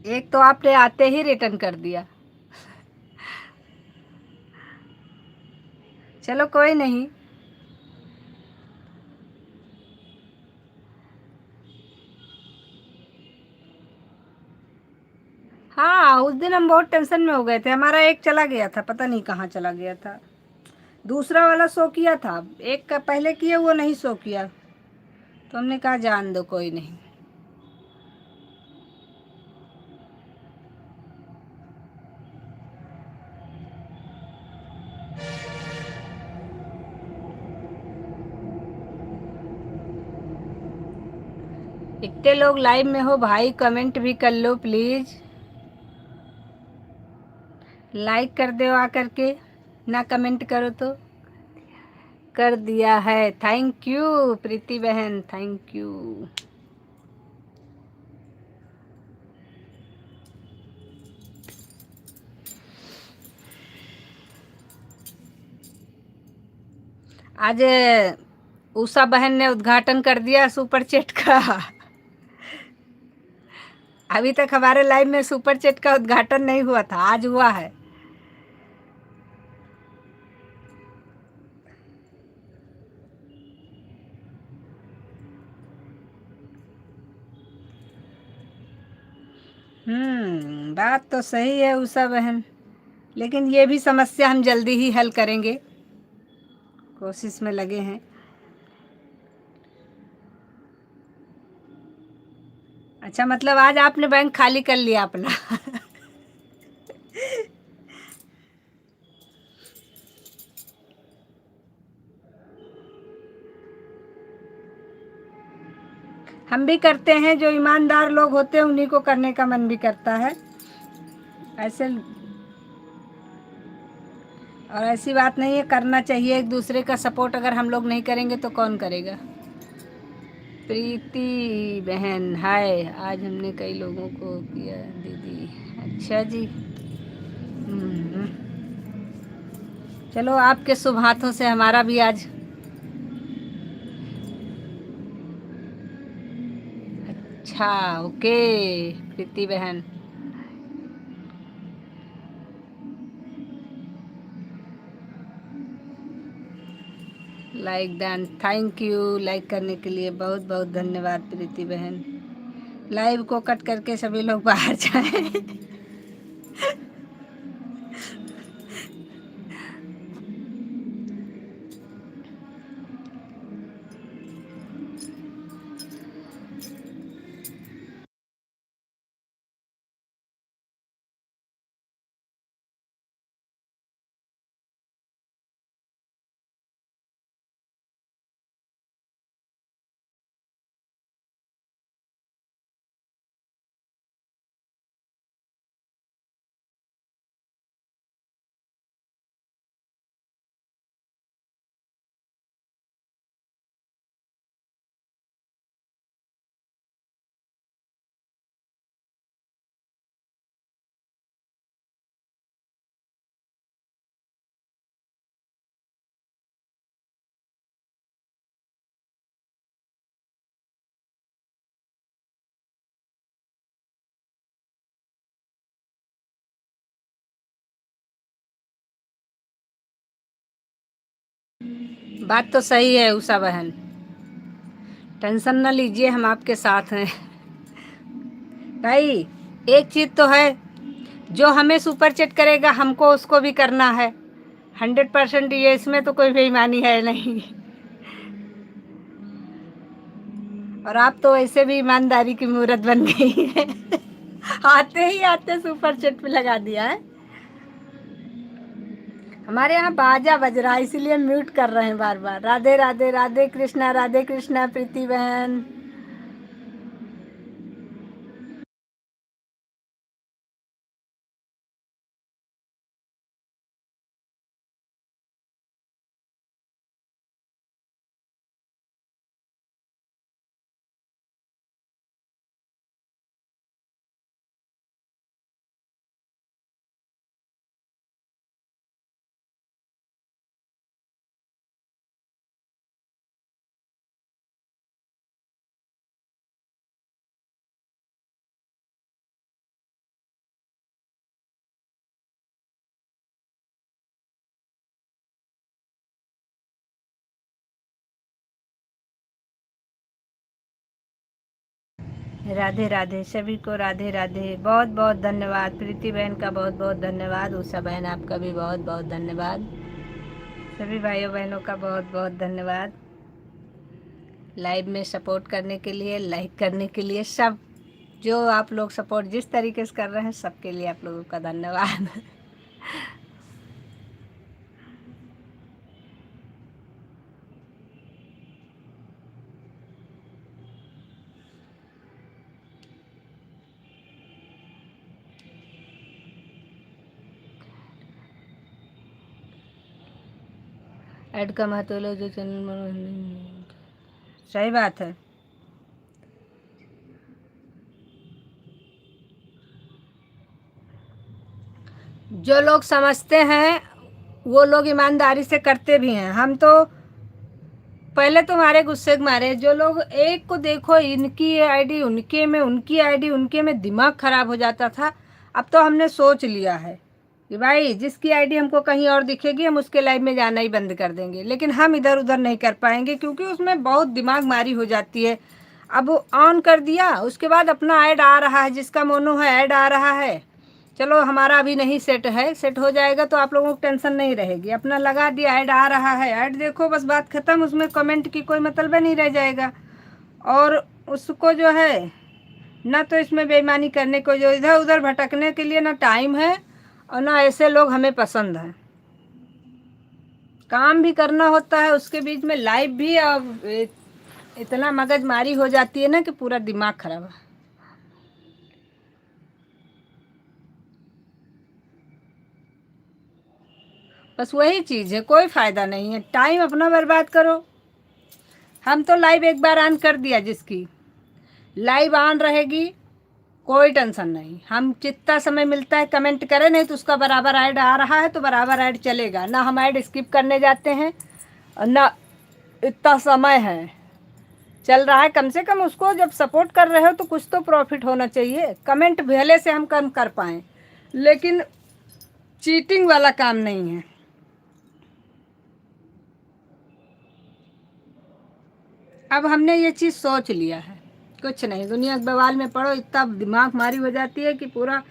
एक तो आपने आते ही रिटर्न कर दिया। चलो कोई नहीं। हाँ उस दिन हम बहुत टेंशन में हो गए थे, हमारा एक चला गया था, पता नहीं कहाँ चला गया था। दूसरा वाला शो किया था, एक का पहले किए वो नहीं शो किया, तो हमने कहा जान दो कोई नहीं। इतने लोग लाइव में हो भाई, कमेंट भी कर लो प्लीज़। लाइक कर दो आकर के, ना कमेंट करो तो। कर दिया है। थैंक यू प्रीति बहन, थैंक यू। आज उषा बहन ने उद्घाटन कर दिया सुपर चैट का। अभी तक हमारे लाइव में सुपर चैट का उद्घाटन नहीं हुआ था, आज हुआ है। बात तो सही है उषा बहन, लेकिन ये भी समस्या हम जल्दी ही हल करेंगे, कोशिश में लगे हैं। अच्छा, मतलब आज आपने बैंक खाली कर लिया अपना। हम भी करते हैं, जो ईमानदार लोग होते हैं उन्हीं को करने का मन भी करता है ऐसे। और ऐसी बात नहीं है, करना चाहिए एक दूसरे का सपोर्ट। अगर हम लोग नहीं करेंगे तो कौन करेगा। प्रीति बहन हाय, आज हमने कई लोगों को किया दीदी। अच्छा जी। चलो, आपके शुभ हाथों से हमारा भी आज। अच्छा, ओके प्रीति बहन। Like done, thank you. Like करने के लिए बहुत बहुत धन्यवाद प्रीति बहन। लाइव को कट करके सभी लोग बाहर जाएं। बात तो सही है उषा बहन, टेंशन न लीजिए, हम आपके साथ हैं। भाई, एक चीज़ तो है, जो हमें सुपर चैट करेगा हमको उसको भी करना है 100%। ये इसमें तो कोई बेईमानी है नहीं। और आप तो ऐसे भी ईमानदारी की मूरत बन गई है। आते ही आते सुपर चैट पे लगा दिया है। हमारे यहाँ बाजा बज रहा है, इसीलिए म्यूट कर रहे हैं बार बार। राधे राधे, राधे कृष्णा, राधे कृष्णा प्रीति बहन। राधे राधे सभी को, राधे राधे। बहुत बहुत धन्यवाद प्रीति बहन का, बहुत बहुत धन्यवाद। उषा बहन आपका भी बहुत बहुत धन्यवाद। सभी भाइयों बहनों का बहुत बहुत धन्यवाद, लाइव में सपोर्ट करने के लिए, लाइक करने के लिए। सब जो आप लोग सपोर्ट जिस तरीके से कर रहे हैं, सबके लिए आप लोगों का धन्यवाद। ऐड का महत्व लो जो चैनल। सही बात है। जो लोग समझते हैं वो लोग ईमानदारी से करते भी हैं। हम तो पहले तो मारे गुस्से के मारे, जो लोग एक को देखो इनकी आईडी उनके में, उनकी आईडी उनके में, दिमाग खराब हो जाता था। अब तो हमने सोच लिया है कि भाई जिसकी आईडी हमको कहीं और दिखेगी हम उसके लाइव में जाना ही बंद कर देंगे, लेकिन हम इधर उधर नहीं कर पाएंगे क्योंकि उसमें बहुत दिमाग मारी हो जाती है। अब ऑन कर दिया, उसके बाद अपना ऐड आ रहा है, जिसका मोनो है ऐड आ रहा है। चलो हमारा अभी नहीं सेट है, सेट हो जाएगा तो आप लोगों को टेंशन नहीं रहेगी। अपना लगा दिया, ऐड आ रहा है, ऐड देखो, बस बात ख़त्म। उसमें कमेंट की कोई मतलब नहीं रह जाएगा। और उसको जो है ना, तो इसमें बेईमानी करने को, जो इधर उधर भटकने के लिए ना टाइम है और ना ऐसे लोग हमें पसंद हैं। काम भी करना होता है उसके बीच में, लाइव भी, और इतना मगजमारी हो जाती है ना कि पूरा दिमाग खराब है। बस वही चीज़ है, कोई फ़ायदा नहीं है, टाइम अपना बर्बाद करो। हम तो लाइव एक बार ऑन कर दिया, जिसकी लाइव ऑन रहेगी कोई टेंशन नहीं। हम जितना समय मिलता है कमेंट करें, नहीं तो उसका बराबर ऐड आ रहा है तो बराबर ऐड चलेगा ना। हम ऐड स्किप करने जाते हैं और ना इतना समय है चल रहा है। कम से कम उसको जब सपोर्ट कर रहे हो तो कुछ तो प्रॉफिट होना चाहिए। कमेंट भले से हम कम कर पाएँ, लेकिन चीटिंग वाला काम नहीं है। अब हमने ये चीज़ सोच लिया है, कुछ नहीं। दुनिया के बवाल में पड़ो, इतना दिमाग मारी हो जाती है कि पूरा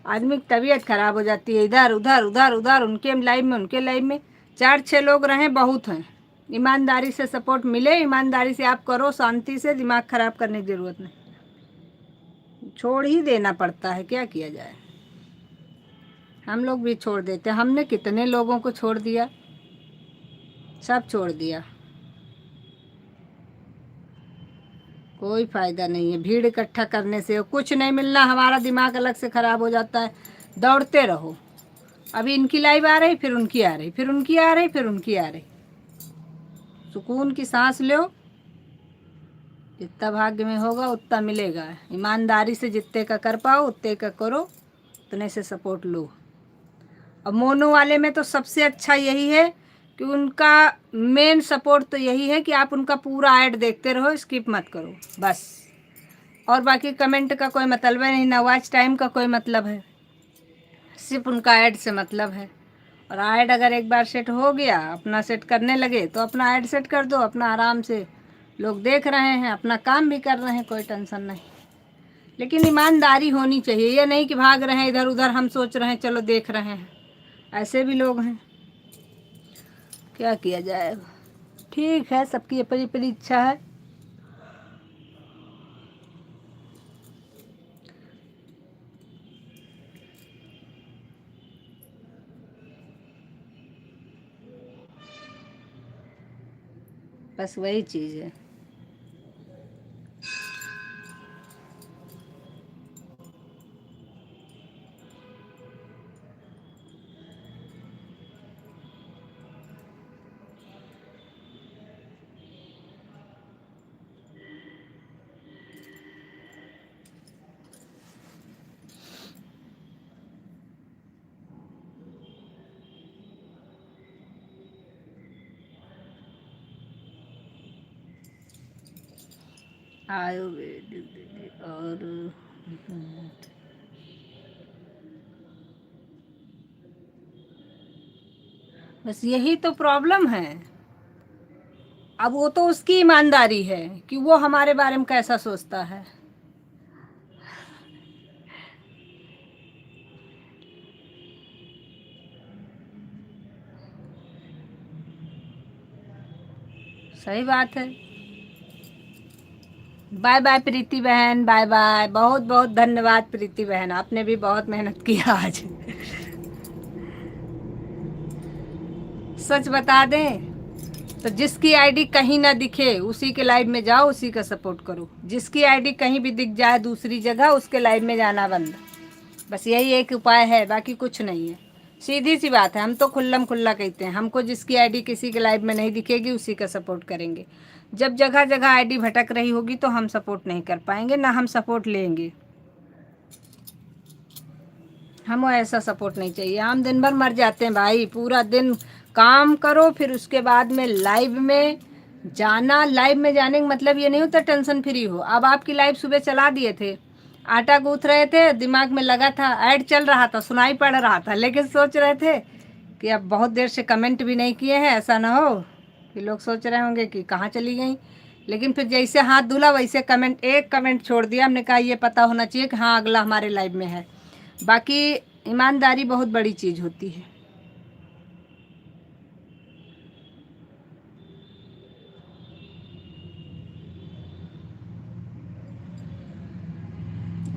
आदमी की तबीयत खराब हो जाती है। इधर उधर उधर उधर, उनके लाइव में उनके लाइव में। 4-6 लोग रहें बहुत हैं। ईमानदारी से सपोर्ट मिले, ईमानदारी से आप करो, शांति से, दिमाग ख़राब करने की ज़रूरत नहीं। छोड़ ही देना पड़ता है, क्या किया जाए। हम लोग भी छोड़ देते हैं। हमने कितने लोगों को छोड़ दिया, सब छोड़ दिया। कोई फ़ायदा नहीं है, भीड़ इकट्ठा करने से कुछ नहीं मिलना। हमारा दिमाग अलग से ख़राब हो जाता है। दौड़ते रहो, अभी इनकी लाइव आ रही, फिर उनकी आ रही, फिर उनकी आ रही, फिर उनकी आ रही। सुकून की सांस लो, जितना भाग्य में होगा उतना मिलेगा। ईमानदारी से जितने का कर पाओ उतने का करो, उतने से सपोर्ट लो। और मोनो वाले में तो सबसे अच्छा यही है कि उनका मेन सपोर्ट तो यही है कि आप उनका पूरा ऐड देखते रहो, स्किप मत करो बस। और बाकी कमेंट का कोई मतलब है नहीं, ना वॉच टाइम का कोई मतलब है, सिर्फ उनका ऐड से मतलब है। और ऐड अगर एक बार सेट हो गया, अपना सेट करने लगे तो अपना ऐड सेट कर दो, अपना आराम से लोग देख रहे हैं, अपना काम भी कर रहे हैं, कोई टेंशन नहीं। लेकिन ईमानदारी होनी चाहिए, ये नहीं कि भाग रहे हैं इधर उधर, हम सोच रहे हैं चलो देख रहे हैं। ऐसे भी लोग हैं, क्या किया जाए। ठीक है, सबकी अपनी अपनी इच्छा है। बस वही चीज़ है। आयुर्वेदिक और बस यही तो प्रॉब्लम है। अब वो तो उसकी ईमानदारी है कि वो हमारे बारे में कैसा सोचता है। सही बात है। बाय बाय प्रीति बहन, बाय बाय। बहुत बहुत धन्यवाद प्रीति बहन, आपने भी बहुत मेहनत किया आज। सच बता दें तो जिसकी आईडी कहीं ना दिखे उसी के लाइव में जाओ, उसी का सपोर्ट करो। जिसकी आईडी कहीं भी दिख जाए दूसरी जगह, उसके लाइव में जाना बंद। बस यही एक उपाय है, बाकी कुछ नहीं है। सीधी सी बात है, हम तो खुल्लम खुल्ला कहते हैं, हमको जिसकी आईडी किसी के लाइव में नहीं दिखेगी उसी का सपोर्ट करेंगे। जब जगह जगह आईडी भटक रही होगी तो हम सपोर्ट नहीं कर पाएंगे, ना हम सपोर्ट लेंगे। हमको ऐसा सपोर्ट नहीं चाहिए। हम दिन भर मर जाते हैं भाई, पूरा दिन काम करो, फिर उसके बाद में लाइव में जाना। लाइव में जाने का मतलब ये नहीं होता टेंशन फ्री हो। अब आपकी लाइव सुबह चला दिए थे, आटा गूंथ रहे थे, दिमाग में लगा था, ऐड चल रहा था, सुनाई पड़ रहा था, लेकिन सोच रहे थे कि अब बहुत देर से कमेंट भी नहीं किए हैं, ऐसा ना हो कि लोग सोच रहे होंगे कि कहाँ चली गई। लेकिन फिर जैसे हाथ धुला वैसे कमेंट, एक कमेंट छोड़ दिया। हमने कहा ये पता होना चाहिए कि हाँ अगला हमारे लाइव में है। बाकी ईमानदारी बहुत बड़ी चीज़ होती है।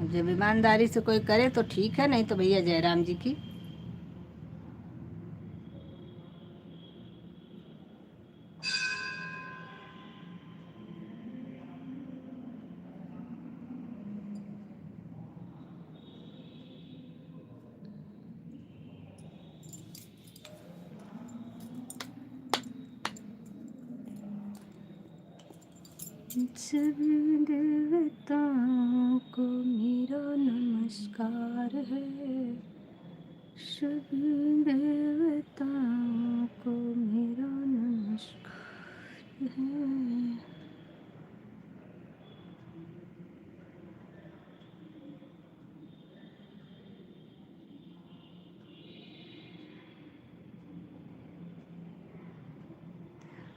जब ईमानदारी से कोई करे तो ठीक है, नहीं तो भैया जयराम जी की। सभी देवताओं को मेरा नमस्कार है, सभी देवताओं को मेरा नमस्कार है।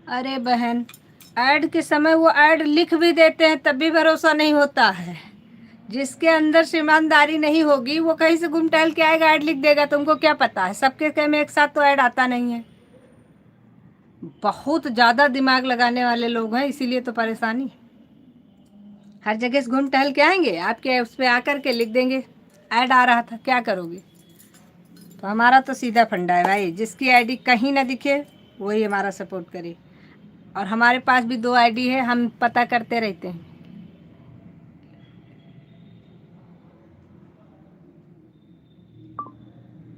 अरे बहन, ऐड के समय वो ऐड लिख भी देते हैं तब भी भरोसा नहीं होता है। जिसके अंदर से ईमानदारी नहीं होगी वो कहीं से घूम टहल के आएगा, ऐड लिख देगा। तुमको क्या पता है, सबके कह में एक साथ तो ऐड आता नहीं है। बहुत ज़्यादा दिमाग लगाने वाले लोग हैं, इसीलिए तो परेशानी। हर जगह से घूम टहल के आएंगे, आपके उस पर आकर के लिख देंगे ऐड आ रहा था, क्या करोगे। तो हमारा तो सीधा फंडा है भाई, जिसकी आईडी कहीं ना दिखे वही हमारा सपोर्ट करे। और हमारे पास भी 2 आईडी है, हम पता करते रहते हैं।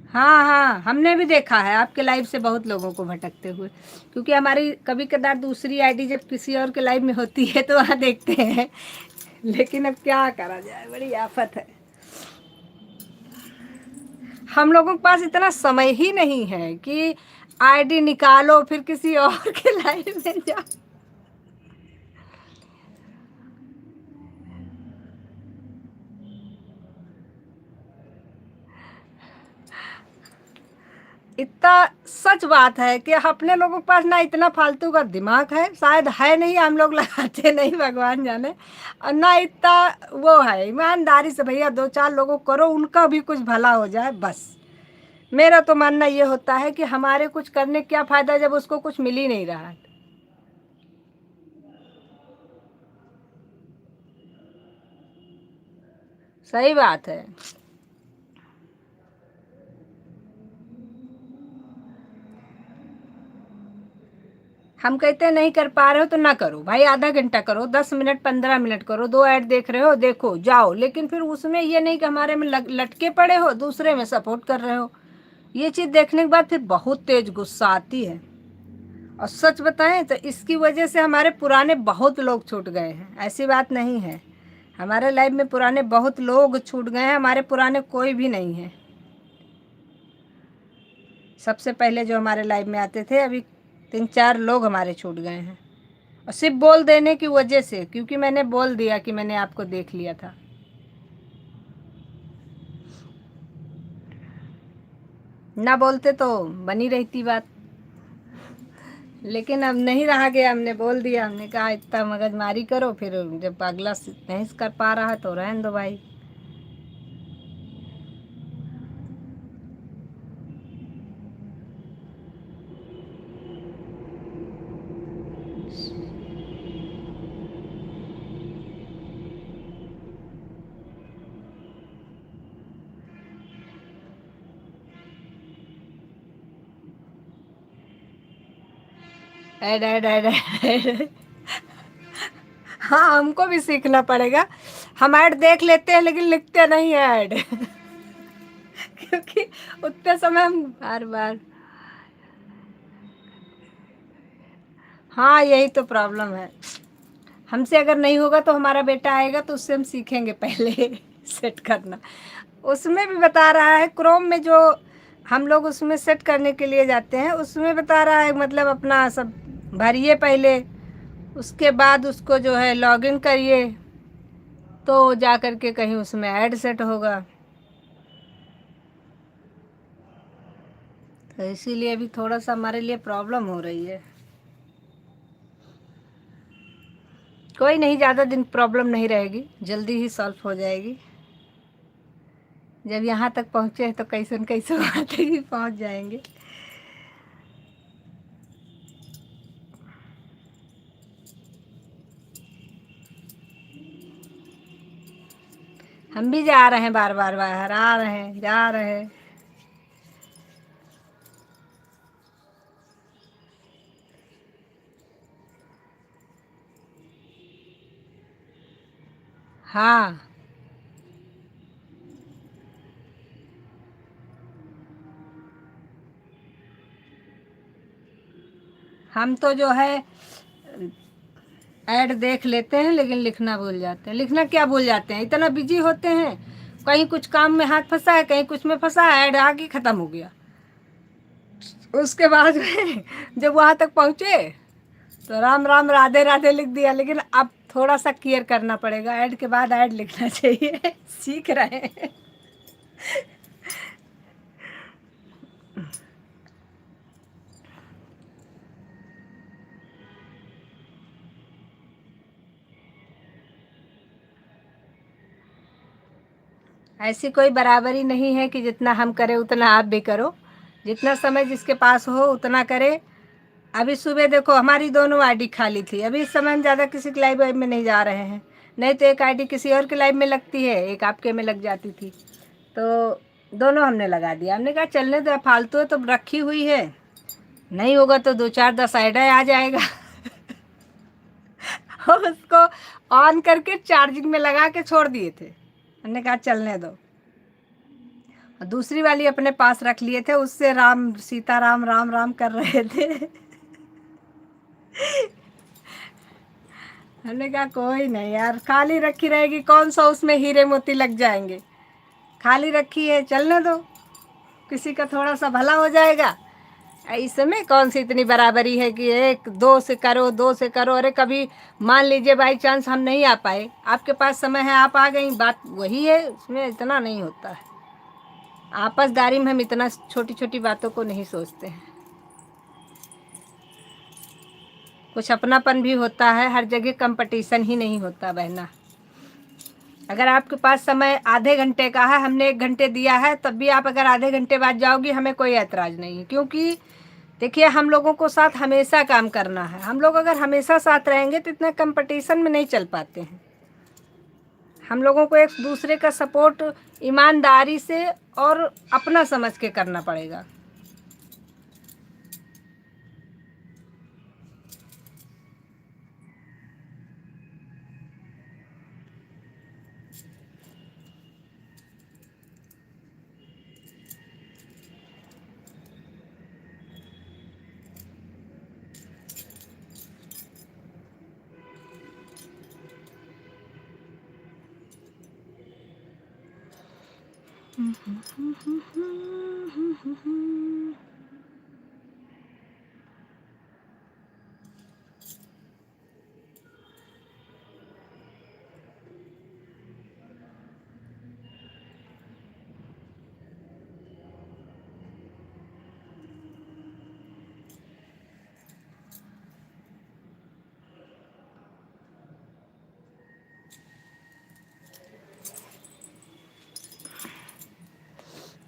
हाँ हाँ, हमने भी देखा है आपके लाइव से बहुत लोगों को भटकते हुए, क्योंकि हमारी कभी कदार दूसरी आईडी जब किसी और के लाइव में होती है तो वहाँ देखते हैं। लेकिन अब क्या करा जाए, बड़ी आफत है। हम लोगों के पास इतना समय ही नहीं है कि आईडी निकालो फिर किसी और के लाइव में जाओ। इतना सच बात है कि अपने लोगों के पास ना इतना फालतू का दिमाग है, शायद है नहीं, हम लोग लगाते नहीं, भगवान जाने। और ना इतना वो है ईमानदारी से भैया 2-4 लोगों को करो, उनका भी कुछ भला हो जाए बस। मेरा तो मानना ये होता है कि हमारे कुछ करने क्या फ़ायदा जब उसको कुछ मिल ही नहीं रहा है। सही बात है। हम कहते हैं नहीं कर पा रहे हो तो ना करो भाई, आधा घंटा करो, 10 मिनट 15 मिनट करो, 2 ऐड देख रहे हो देखो जाओ। लेकिन फिर उसमें ये नहीं कि हमारे में लटके पड़े हो, दूसरे में सपोर्ट कर रहे हो। ये चीज़ देखने के बाद फिर बहुत तेज गुस्सा आती है। और सच बताएं तो इसकी वजह से हमारे पुराने बहुत लोग छूट गए हैं, ऐसी बात नहीं है। हमारे लाइफ में पुराने बहुत लोग छूट गए हैं, हमारे पुराने कोई भी नहीं है। सबसे पहले जो हमारे लाइफ में आते थे, अभी 3-4 लोग हमारे छूट गए हैं। और सिर्फ बोल देने की वजह से, क्योंकि मैंने बोल दिया कि मैंने आपको देख लिया था। ना बोलते तो बनी रहती बात, लेकिन अब नहीं रहा गया, हमने बोल दिया। हमने कहा इतना मगजमारी करो, फिर जब अगला नहीं कर पा रहा तो रहने दो भाई। ऐड ऐड ऐड ऐड। हाँ, हमको भी सीखना पड़ेगा। हम ऐड देख लेते हैं लेकिन लिखते नहीं है ऐड। क्योंकि उतने समय हम बार बार, हाँ यही तो प्रॉब्लम है। हमसे अगर नहीं होगा तो हमारा बेटा आएगा तो उससे हम सीखेंगे पहले सेट करना। उसमें भी बता रहा है क्रोम में, जो हम लोग उसमें सेट करने के लिए जाते हैं उसमें बता रहा है, मतलब अपना सब भरिए पहले, उसके बाद उसको जो है लॉगिन करिए तो जा कर के कहीं उसमें ऐड सेट होगा। तो इसीलिए अभी थोड़ा सा हमारे लिए प्रॉब्लम हो रही है। कोई नहीं, ज़्यादा दिन प्रॉब्लम नहीं रहेगी, जल्दी ही सॉल्व हो जाएगी। जब यहाँ तक पहुँचे हैं तो कैसे न कैसे वहाँ तक भी पहुँच जाएंगे। हम भी जा रहे हैं, बार बार बाहर आ रहे हैं, जा रहे हैं। हाँ, हम तो जो है ऐड देख लेते हैं लेकिन लिखना भूल जाते हैं। लिखना क्या भूल जाते हैं, इतना बिजी होते हैं, कहीं कुछ काम में हाथ फंसा है, कहीं कुछ में फंसा है, ऐड आके ख़त्म हो गया। उसके बाद में जब वहाँ तक पहुँचे तो राम राम राधे राधे लिख दिया, लेकिन अब थोड़ा सा केयर करना पड़ेगा, ऐड के बाद ऐड लिखना चाहिए। सीख रहे हैं। ऐसी कोई बराबरी नहीं है कि जितना हम करें उतना आप भी करो, जितना समय जिसके पास हो उतना करे। अभी सुबह देखो हमारी दोनों आईडी खाली थी, अभी इस समय हम ज़्यादा किसी की लाइव में नहीं जा रहे हैं, नहीं तो एक आईडी किसी और के लाइव में लगती है, एक आपके में लग जाती थी, तो दोनों हमने लगा दिया। हमने कहा चलने दो, फालतू है तो रखी हुई है, नहीं होगा तो 2 4 10 आइडा आ जाएगा। और उसको ऑन करके चार्जिंग में लगा के छोड़ दिए थे। हमने कहा चलने दो। और दूसरी वाली अपने पास रख लिए थे, उससे राम सीता राम राम राम कर रहे थे। हमने कहा कोई नहीं यार, खाली रखी रहेगी, कौन सा उसमें हीरे मोती लग जाएंगे, खाली रखी है चलने दो, किसी का थोड़ा सा भला हो जाएगा। इसमें कौन सी इतनी बराबरी है कि एक दो से करो, दो से करो। अरे कभी मान लीजिए बाई चांस हम नहीं आ पाए, आपके पास समय है, आप आ गई, बात वही है, उसमें इतना नहीं होता है। आपसदारी में हम इतना छोटी छोटी बातों को नहीं सोचते हैं। कुछ अपनापन भी होता है, हर जगह कंपटीशन ही नहीं होता बहना। अगर आपके पास समय आधे घंटे का है, हमने 1 घंटे दिया है, तब भी आप अगर आधे घंटे बाद जाओगी हमें कोई ऐतराज़ नहीं है, क्योंकि देखिए हम लोगों को साथ हमेशा काम करना है। हम लोग अगर हमेशा साथ रहेंगे तो इतना कंपटीशन में नहीं चल पाते हैं। हम लोगों को एक दूसरे का सपोर्ट ईमानदारी से और अपना समझ के करना पड़ेगा।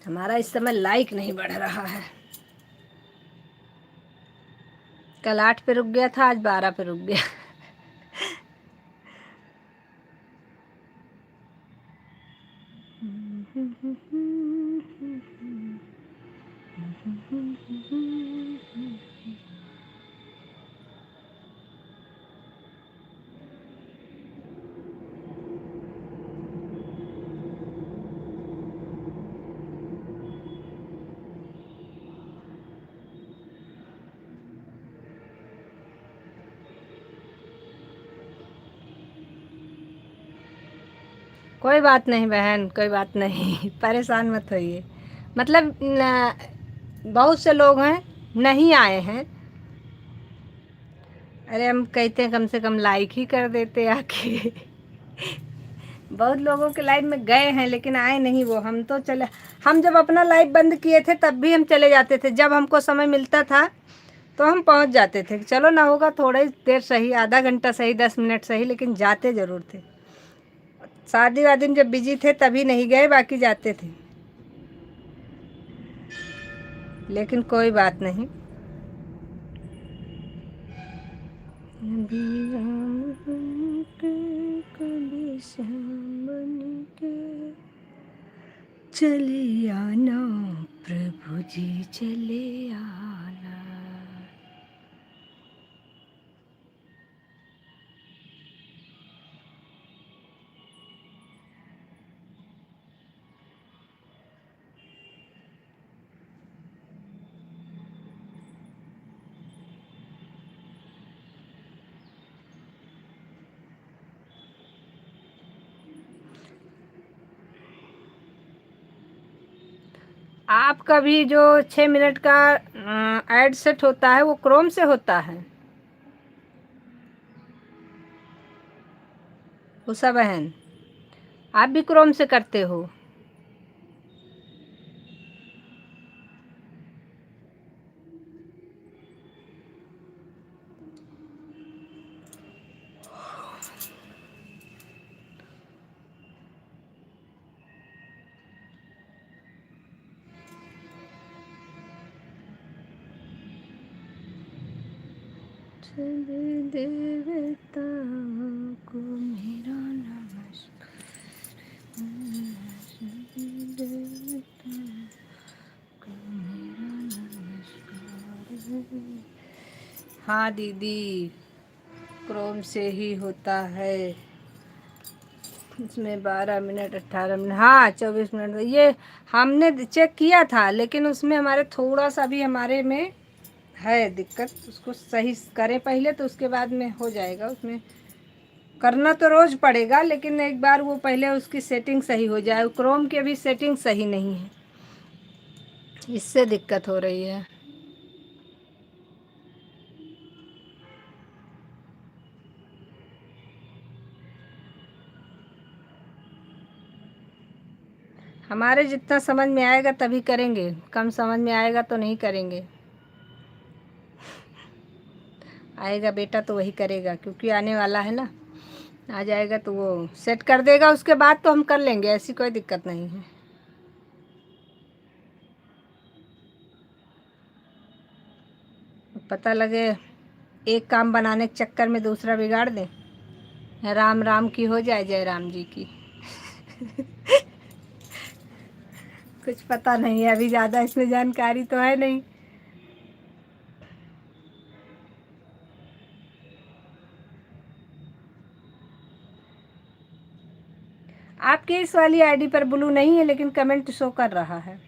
हमारा इस समय लाइक नहीं बढ़ रहा है। कल 8 पे रुक गया था, आज 12 पे रुक गया। कोई बात नहीं बहन, कोई बात नहीं परेशान मत होइए। मतलब बहुत से लोग हैं नहीं आए हैं। अरे हम कहते हैं कम से कम लाइक ही कर देते आके बहुत लोगों के लाइव में गए हैं लेकिन आए नहीं वो। हम तो चले, हम जब अपना लाइव बंद किए थे तब भी हम चले जाते थे। जब हमको समय मिलता था तो हम पहुंच जाते थे। चलो ना होगा थोड़ा ही देर सही, आधा घंटा सही, 10 मिनट सही, लेकिन जाते ज़रूर थे। शादी वादी में जब बिजी थे तभी नहीं गए, बाकी जाते थे। लेकिन कोई बात नहीं। कभी शाम बन के चले आना प्रभु जी, चले आना। आपका भी जो 6 मिनट का ऐड सेट होता है वो क्रोम से होता है उषा बहन? आप भी क्रोम से करते हो? देवता को मेरा नमस्कार। देवता को मेरा नमस्कार। हाँ दीदी, क्रोम से ही होता है। इसमें 12 मिनट 18 मिनट, हाँ 24 मिनट, ये हमने चेक किया था लेकिन उसमें हमारे थोड़ा सा भी हमारे में है दिक्कत। उसको सही करें पहले तो उसके बाद में हो जाएगा। उसमें करना तो रोज़ पड़ेगा लेकिन एक बार वो पहले उसकी सेटिंग सही हो जाए। क्रोम की अभी सेटिंग सही नहीं है, इससे दिक्कत हो रही है। हमारे जितना समझ में आएगा तभी करेंगे, कम समझ में आएगा तो नहीं करेंगे। आएगा बेटा तो वही करेगा, क्योंकि आने वाला है ना। आ जाएगा तो वो सेट कर देगा, उसके बाद तो हम कर लेंगे, ऐसी कोई दिक्कत नहीं है। पता लगे एक काम बनाने के चक्कर में दूसरा बिगाड़ दें। राम राम की हो जाए, जय राम जी की कुछ पता नहीं है अभी, ज़्यादा इसमें जानकारी तो है नहीं। आपकी इस वाली आईडी पर ब्लू नहीं है लेकिन कमेंट शो कर रहा है।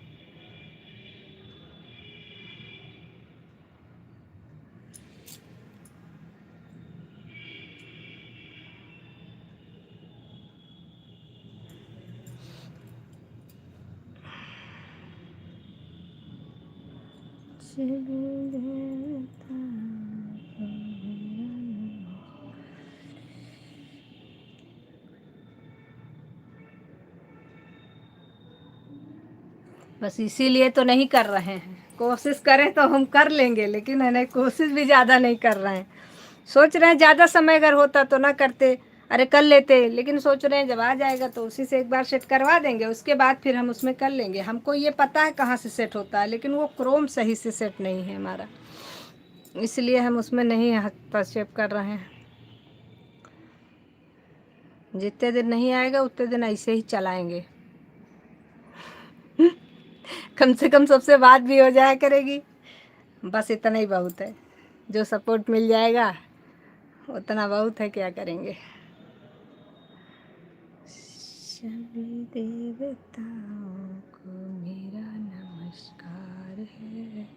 बस इसीलिए तो नहीं कर रहे हैं। कोशिश करें तो हम कर लेंगे लेकिन है ना, कोशिश भी ज़्यादा नहीं कर रहे हैं। सोच रहे हैं ज़्यादा समय अगर होता तो ना करते, अरे कर लेते, लेकिन सोच रहे हैं जब आ जाएगा तो उसी से एक बार सेट करवा देंगे, उसके बाद फिर हम उसमें कर लेंगे। हमको ये पता है कहाँ से सेट होता है लेकिन वो क्रोम सही से सेट नहीं है हमारा, इसलिए हम उसमें नहीं हस्तक्षेप कर रहे हैं। जितने दिन नहीं आएगा उतने दिन ऐसे ही चलाएंगे कम से कम सबसे बात भी हो जाया करेगी, बस इतना ही बहुत है। जो सपोर्ट मिल जाएगा उतना बहुत है, क्या करेंगे। सभी देवताओं को मेरा नमस्कार है।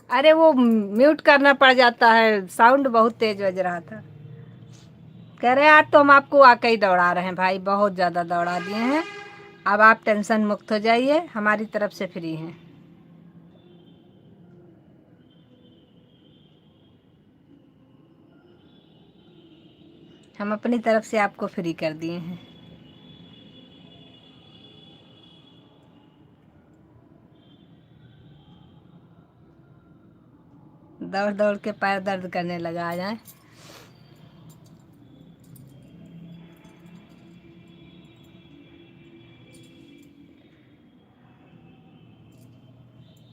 अरे वो म्यूट करना पड़ जाता है, साउंड बहुत तेज बज रहा था। कह रहे आज तो हम आपको वाकई दौड़ा रहे हैं भाई, बहुत ज़्यादा दौड़ा दिए हैं। अब आप टेंशन मुक्त हो जाइए, हमारी तरफ से फ्री हैं। हम अपनी तरफ से आपको फ्री कर दिए हैं। दौड़ दौड़ के पैर दर्द करने लगा आ जाए।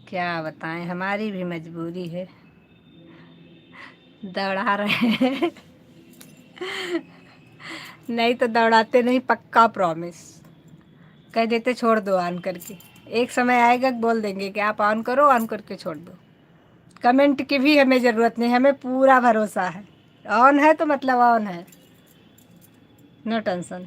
क्या बताएं, हमारी भी मजबूरी है, दौड़ा रहे हैं। नहीं तो दौड़ाते नहीं, पक्का प्रॉमिस। कह देते छोड़ दो ऑन करके, एक समय आएगा बोल देंगे कि आप ऑन करो, ऑन करके छोड़ दो। कमेंट की भी हमें ज़रूरत नहीं, हमें पूरा भरोसा है। ऑन है तो मतलब ऑन है, नो टेंशन।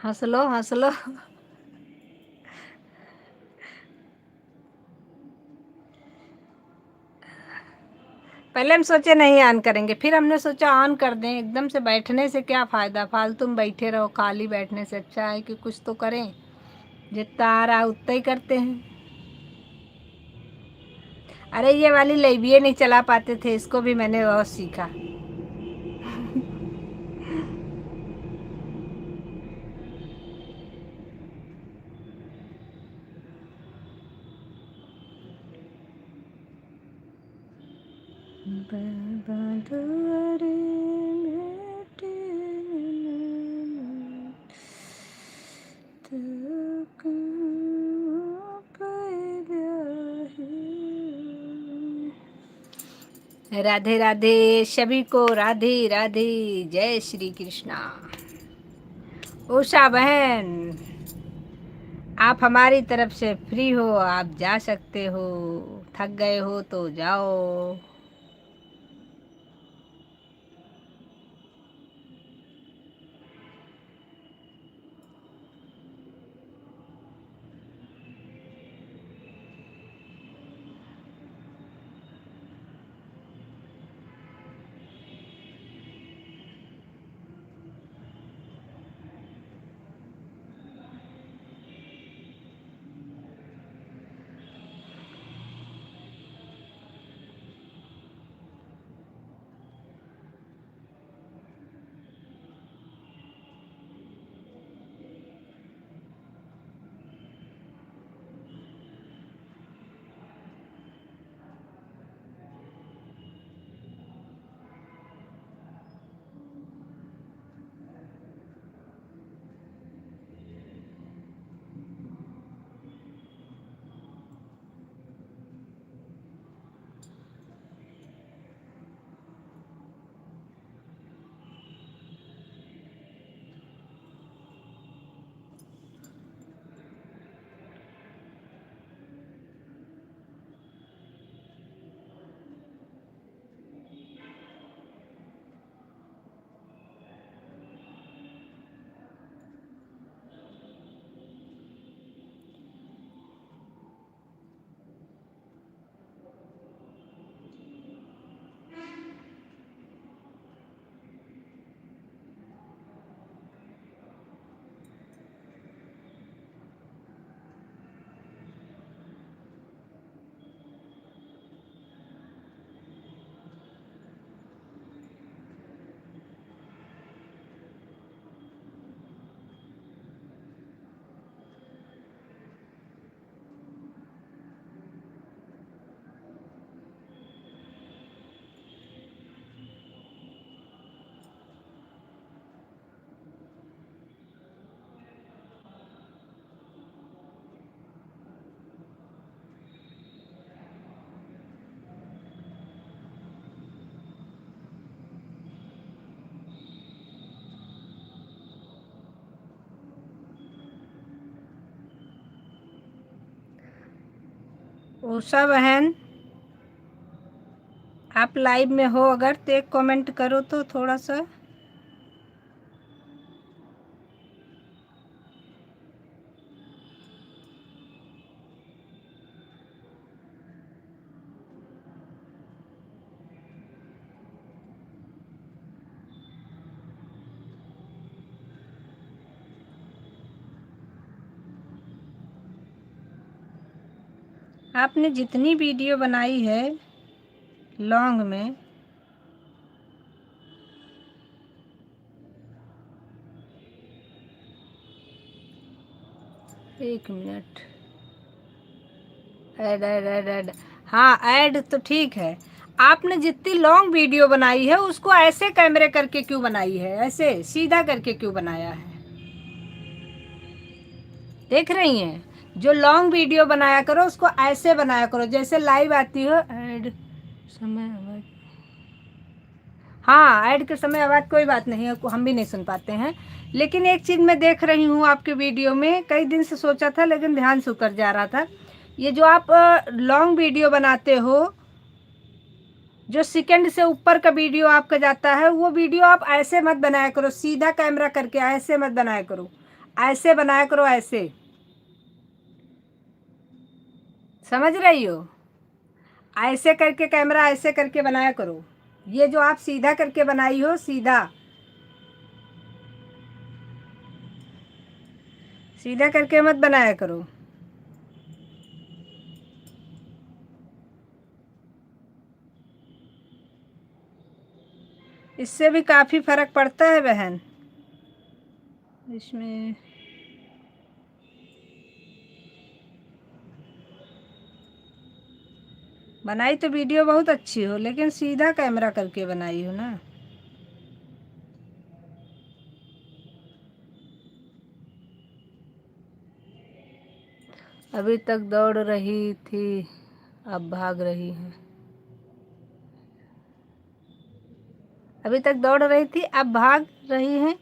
हंस लो हंस लो। पहले हम सोचे नहीं ऑन करेंगे, फिर हमने सोचा ऑन कर दें। एकदम से बैठने से क्या फ़ायदा, फालतू में बैठे रहो, खाली बैठने से अच्छा है कि कुछ तो करें। जितना आ रहा उतना ही करते हैं। अरे ये वाली लेविये नहीं चला पाते थे, इसको भी मैंने बहुत सीखा। राधे राधे सभी को, राधे राधे, जय श्री कृष्णा। उषा बहन, आप हमारी तरफ से फ्री हो, आप जा सकते हो। थक गए हो तो जाओ। उषा बहन, आप लाइव में हो अगर तो एक कमेंट करो तो थोड़ा सा। आपने जितनी वीडियो बनाई है लॉन्ग में, एक मिनट, ऐड ऐड ऐड ऐड, हाँ ऐड तो ठीक है। आपने जितनी लॉन्ग वीडियो बनाई है उसको ऐसे कैमरे करके क्यों बनाई है, ऐसे सीधा करके क्यों बनाया है? देख रही हैं, जो लॉन्ग वीडियो बनाया करो उसको ऐसे बनाया करो जैसे लाइव आती हो। ऐड समय आवाज, हाँ ऐड के समय आवाज़ कोई बात नहीं है, हम भी नहीं सुन पाते हैं। लेकिन एक चीज़ मैं देख रही हूँ आपके वीडियो में, कई दिन से सोचा था लेकिन ध्यान से उतर जा रहा था। ये जो आप लॉन्ग वीडियो बनाते हो, जो सेकंड से ऊपर का वीडियो आपका जाता है, वो वीडियो आप ऐसे मत बनाया करो, सीधा कैमरा करके ऐसे मत बनाया करो, ऐसे बनाया करो, ऐसे, समझ रही हो? ऐसे करके कैमरा ऐसे करके बनाया करो। ये जो आप सीधा करके बनाई हो, सीधा सीधा करके मत बनाया करो। इससे भी काफ़ी फर्क पड़ता है बहन इसमें। बनाई तो वीडियो बहुत अच्छी हो, लेकिन सीधा कैमरा करके बनाई हो ना। अभी तक दौड़ रही थी, अब भाग रही है। अभी तक दौड़ रही थी, अब भाग रही हैं।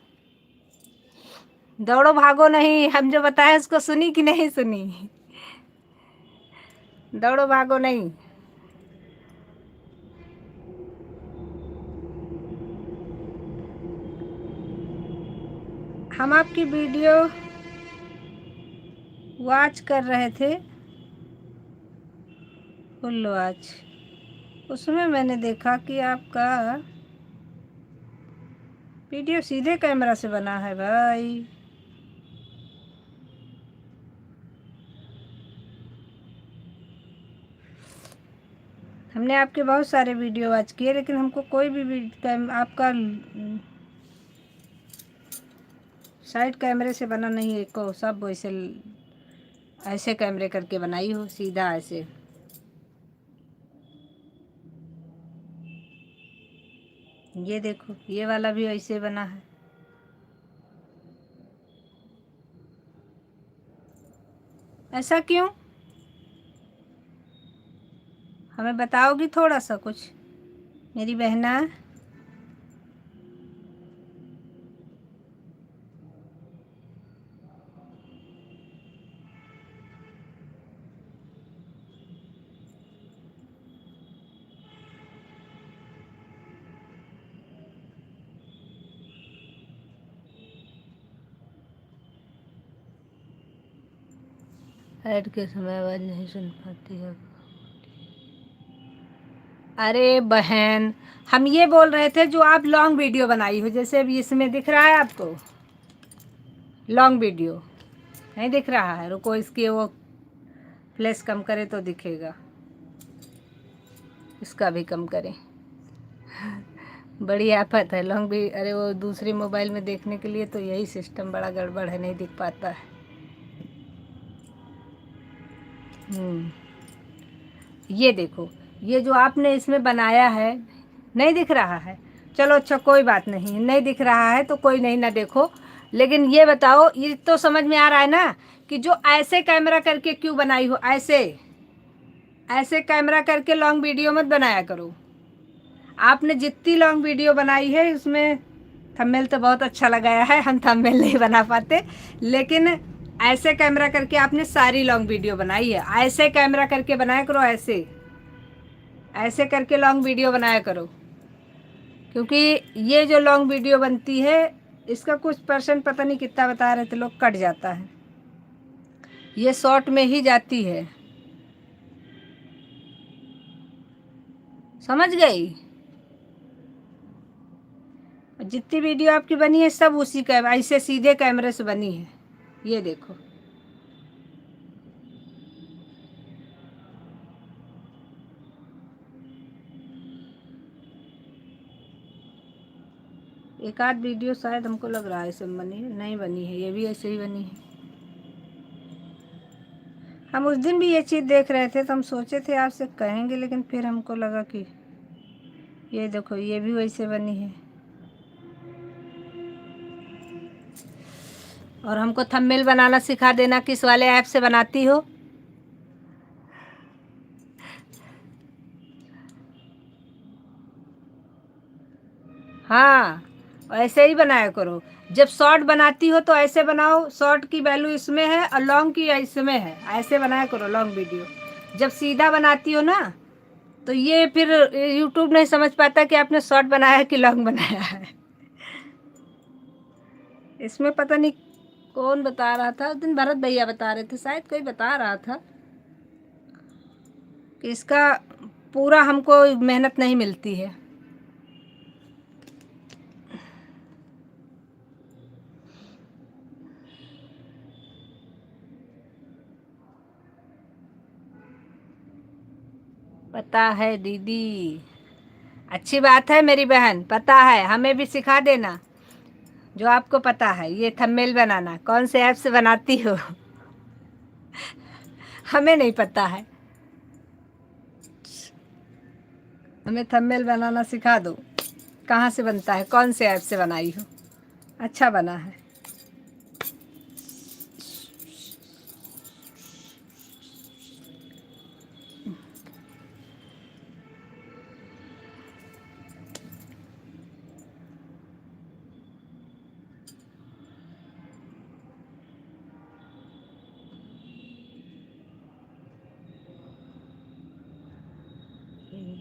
दौड़ो भागो नहीं, हम जो बताए उसको सुनी कि नहीं सुनी? दौड़ो भागो नहीं। हम आपकी वीडियो वॉच कर रहे थे, फुल वॉच। उसमें मैंने देखा कि आपका वीडियो सीधे कैमरा से बना है भाई। हमने आपके बहुत सारे वीडियो वॉच किए, लेकिन हमको कोई भी आपका साइड कैमरे से बना नहीं है को, सब वैसे ऐसे कैमरे करके बनाई हो, सीधा ऐसे। ये देखो, ये वाला भी ऐसे बना है। ऐसा क्यों? हमें बताओगी थोड़ा सा कुछ मेरी बहना? ऐड के समय आवाज़ नहीं सुन पाती है। अरे बहन, हम ये बोल रहे थे जो आप लॉन्ग वीडियो बनाई हो, जैसे अभी इसमें दिख रहा है आपको लॉन्ग वीडियो, नहीं दिख रहा है? रुको, इसके वो फ्लैश कम करे तो दिखेगा, इसका भी कम करें। बड़ी आफत है लॉन्ग भी। अरे वो दूसरे मोबाइल में देखने के लिए तो यही सिस्टम बड़ा गड़बड़ है, नहीं दिख पाता है। ये देखो, ये जो आपने इसमें बनाया है, नहीं दिख रहा है? चलो अच्छा, कोई बात नहीं, नहीं दिख रहा है तो कोई नहीं, ना देखो। लेकिन ये बताओ, ये तो समझ में आ रहा है ना कि जो ऐसे कैमरा करके क्यों बनाई हो? ऐसे ऐसे कैमरा करके लॉन्ग वीडियो मत बनाया करो। आपने जितनी लॉन्ग वीडियो बनाई है उसमें थंबनेल तो बहुत अच्छा लगाया है, हम थंबनेल नहीं बना पाते, लेकिन ऐसे कैमरा करके आपने सारी लॉन्ग वीडियो बनाई है, ऐसे कैमरा करके बनाया करो, ऐसे ऐसे करके लॉन्ग वीडियो बनाया करो, क्योंकि ये जो लॉन्ग वीडियो बनती है इसका कुछ परसेंट पता नहीं कितना बता रहे थे लोग कट जाता है, ये शॉर्ट में ही जाती है, समझ गई। जितनी वीडियो आपकी बनी है सब उसी कैमरा, ऐसे सीधे कैमरे से बनी है, ये देखो। एक आध वीडियो शायद हमको लग रहा है ऐसे बनी है, नहीं बनी है, ये भी ऐसे ही बनी है। हम उस दिन भी ये चीज़ देख रहे थे तो हम सोचे थे आपसे कहेंगे, लेकिन फिर हमको लगा कि ये देखो ये भी वैसे बनी है। और हमको थंबनेल बनाना सिखा देना, किस वाले ऐप से बनाती हो। हाँ, ऐसे ही बनाया करो। जब शॉर्ट बनाती हो तो ऐसे बनाओ, शॉर्ट की वैल्यू इसमें है और लॉन्ग की इसमें है, ऐसे बनाया करो लॉन्ग वीडियो। जब सीधा बनाती हो ना तो ये फिर यूट्यूब नहीं समझ पाता कि आपने शॉर्ट बनाया है कि लॉन्ग बनाया है। इसमें पता नहीं कौन बता रहा था उस दिन, भरत भैया बता रहे थे शायद, कोई बता रहा था कि इसका पूरा हमको मेहनत नहीं मिलती है। पता है दीदी, अच्छी बात है मेरी बहन, पता है, हमें भी सिखा देना जो आपको पता है। ये थंबनेल बनाना कौन से ऐप से बनाती हो? हमें नहीं पता है, हमें थंबनेल बनाना सिखा दो, कहाँ से बनता है, कौन से ऐप से बनाई हो। अच्छा बना है।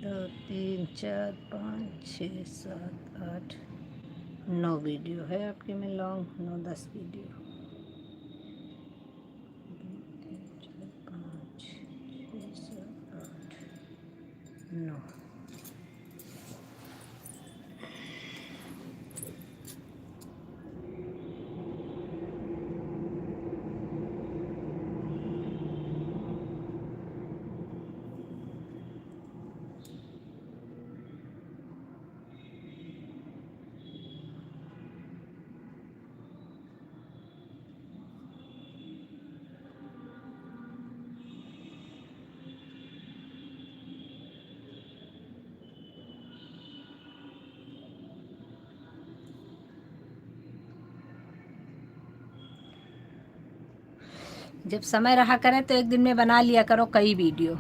दो तीन चार पाँच छः सात आठ 9 वीडियो है आपके में लॉन्ग, 9-10 वीडियो। 5 6 7 8 9। जब समय रहा करे तो एक दिन में बना लिया करो कई वीडियो,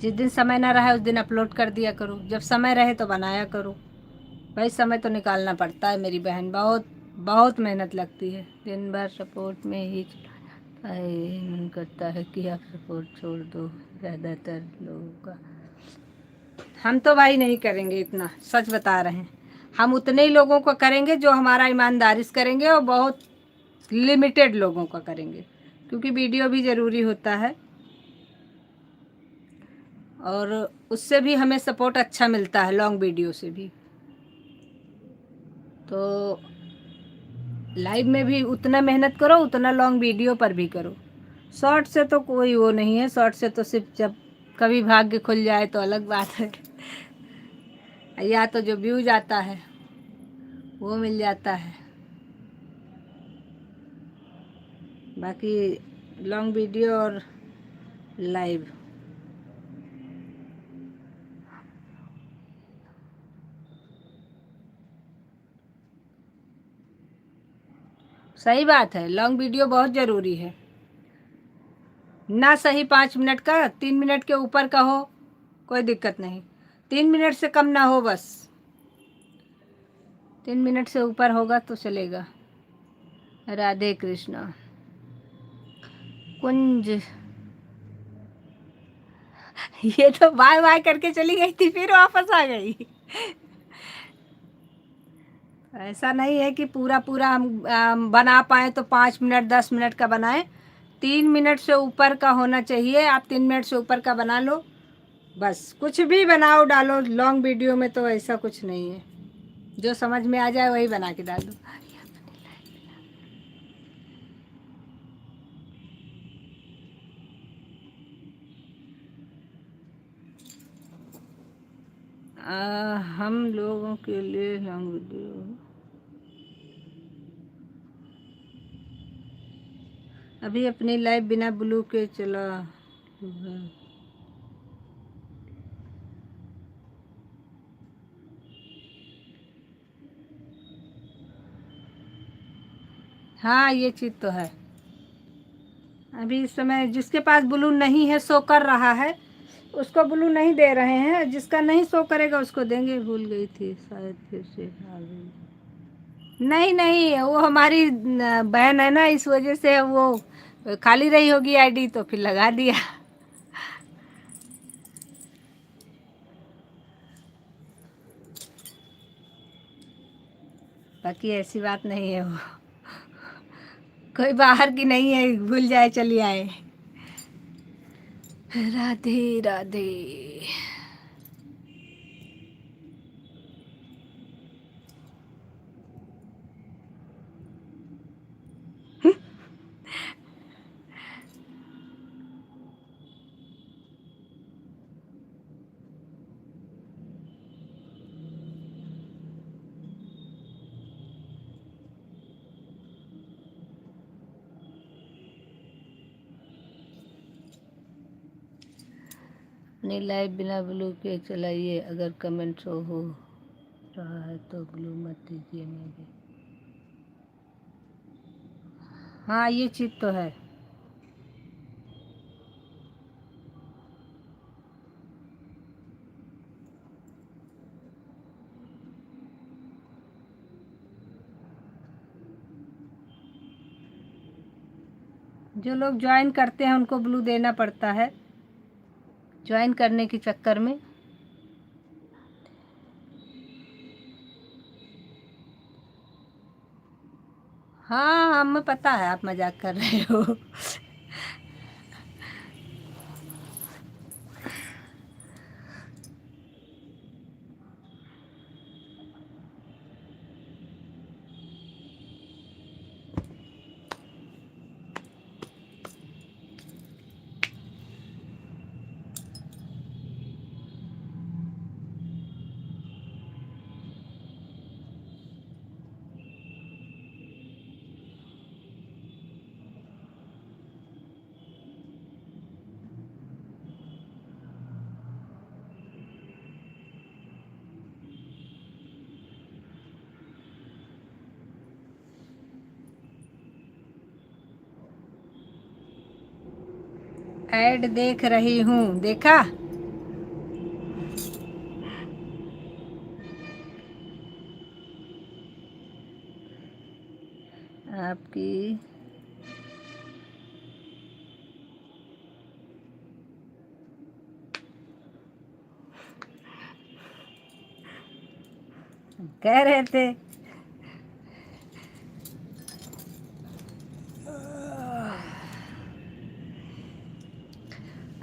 जिस दिन समय ना रहा उस दिन अपलोड कर दिया करो, जब समय रहे तो बनाया करो। भाई समय तो निकालना पड़ता है मेरी बहन, बहुत बहुत मेहनत लगती है, दिन भर सपोर्ट में ही चला जाता है। मन करता है कि आप सपोर्ट छोड़ दो, ज़्यादातर लोगों का। हम तो भाई नहीं करेंगे इतना, सच बता रहे हैं। हम उतने ही लोगों को करेंगे जो हमारा ईमानदारी से करेंगे, और बहुत लिमिटेड लोगों का करेंगे, क्योंकि वीडियो भी ज़रूरी होता है और उससे भी हमें सपोर्ट अच्छा मिलता है, लॉन्ग वीडियो से भी। तो लाइव में भी उतना मेहनत करो, उतना लॉन्ग वीडियो पर भी करो। शॉर्ट से तो कोई वो नहीं है, शॉर्ट से तो सिर्फ जब कभी भाग्य खुल जाए तो अलग बात है, या तो जो व्यूज आता है वो मिल जाता है, बाकी लॉन्ग वीडियो और लाइव। सही बात है, लॉन्ग वीडियो बहुत ज़रूरी है। ना सही 5 मिनट का, 3 मिनट के ऊपर का हो कोई दिक्कत नहीं, 3 मिनट से कम ना हो बस, 3 मिनट से ऊपर होगा तो चलेगा। राधे कृष्णा। कुंज, ये तो बाय बाय करके चली गई थी फिर वापस आ गई। ऐसा नहीं है कि पूरा पूरा हम बना पाए तो 5 मिनट 10 मिनट का बनाएं। 3 मिनट से ऊपर का होना चाहिए। आप 3 मिनट से ऊपर का बना लो बस। कुछ भी बनाओ डालो लॉन्ग वीडियो में, तो ऐसा कुछ नहीं है। जो समझ में आ जाए वही बना के डाल दो। हम लोगों के लिए लॉन्ग वीडियो अभी अपनी लाइफ बिना ब्लू के चला। हाँ ये चीज़ तो है। अभी इस समय जिसके पास ब्लू नहीं है शो कर रहा है उसको ब्लू नहीं दे रहे हैं। जिसका नहीं शो करेगा उसको देंगे। भूल गई थी शायद फिर से आ गई। नहीं नहीं, वो हमारी बहन है ना, इस वजह से वो खाली रही होगी आईडी तो फिर लगा दिया। बाकी ऐसी बात नहीं है। वो कोई बाहर की नहीं है भूल जाए चली आए। राधे राधे। अपनी लाइफ बिना ब्लू के चलाइए। अगर कमेंट शो हो रहा है तो ब्लू मत दीजिए मेरे। हाँ ये चीज़ तो है। जो लोग ज्वाइन करते हैं उनको ब्लू देना पड़ता है ज्वाइन करने के चक्कर में। हाँ हमें पता है आप मजाक कर रहे हो। ऐड देख रही हूँ, देखा? आपकी कह रहे थे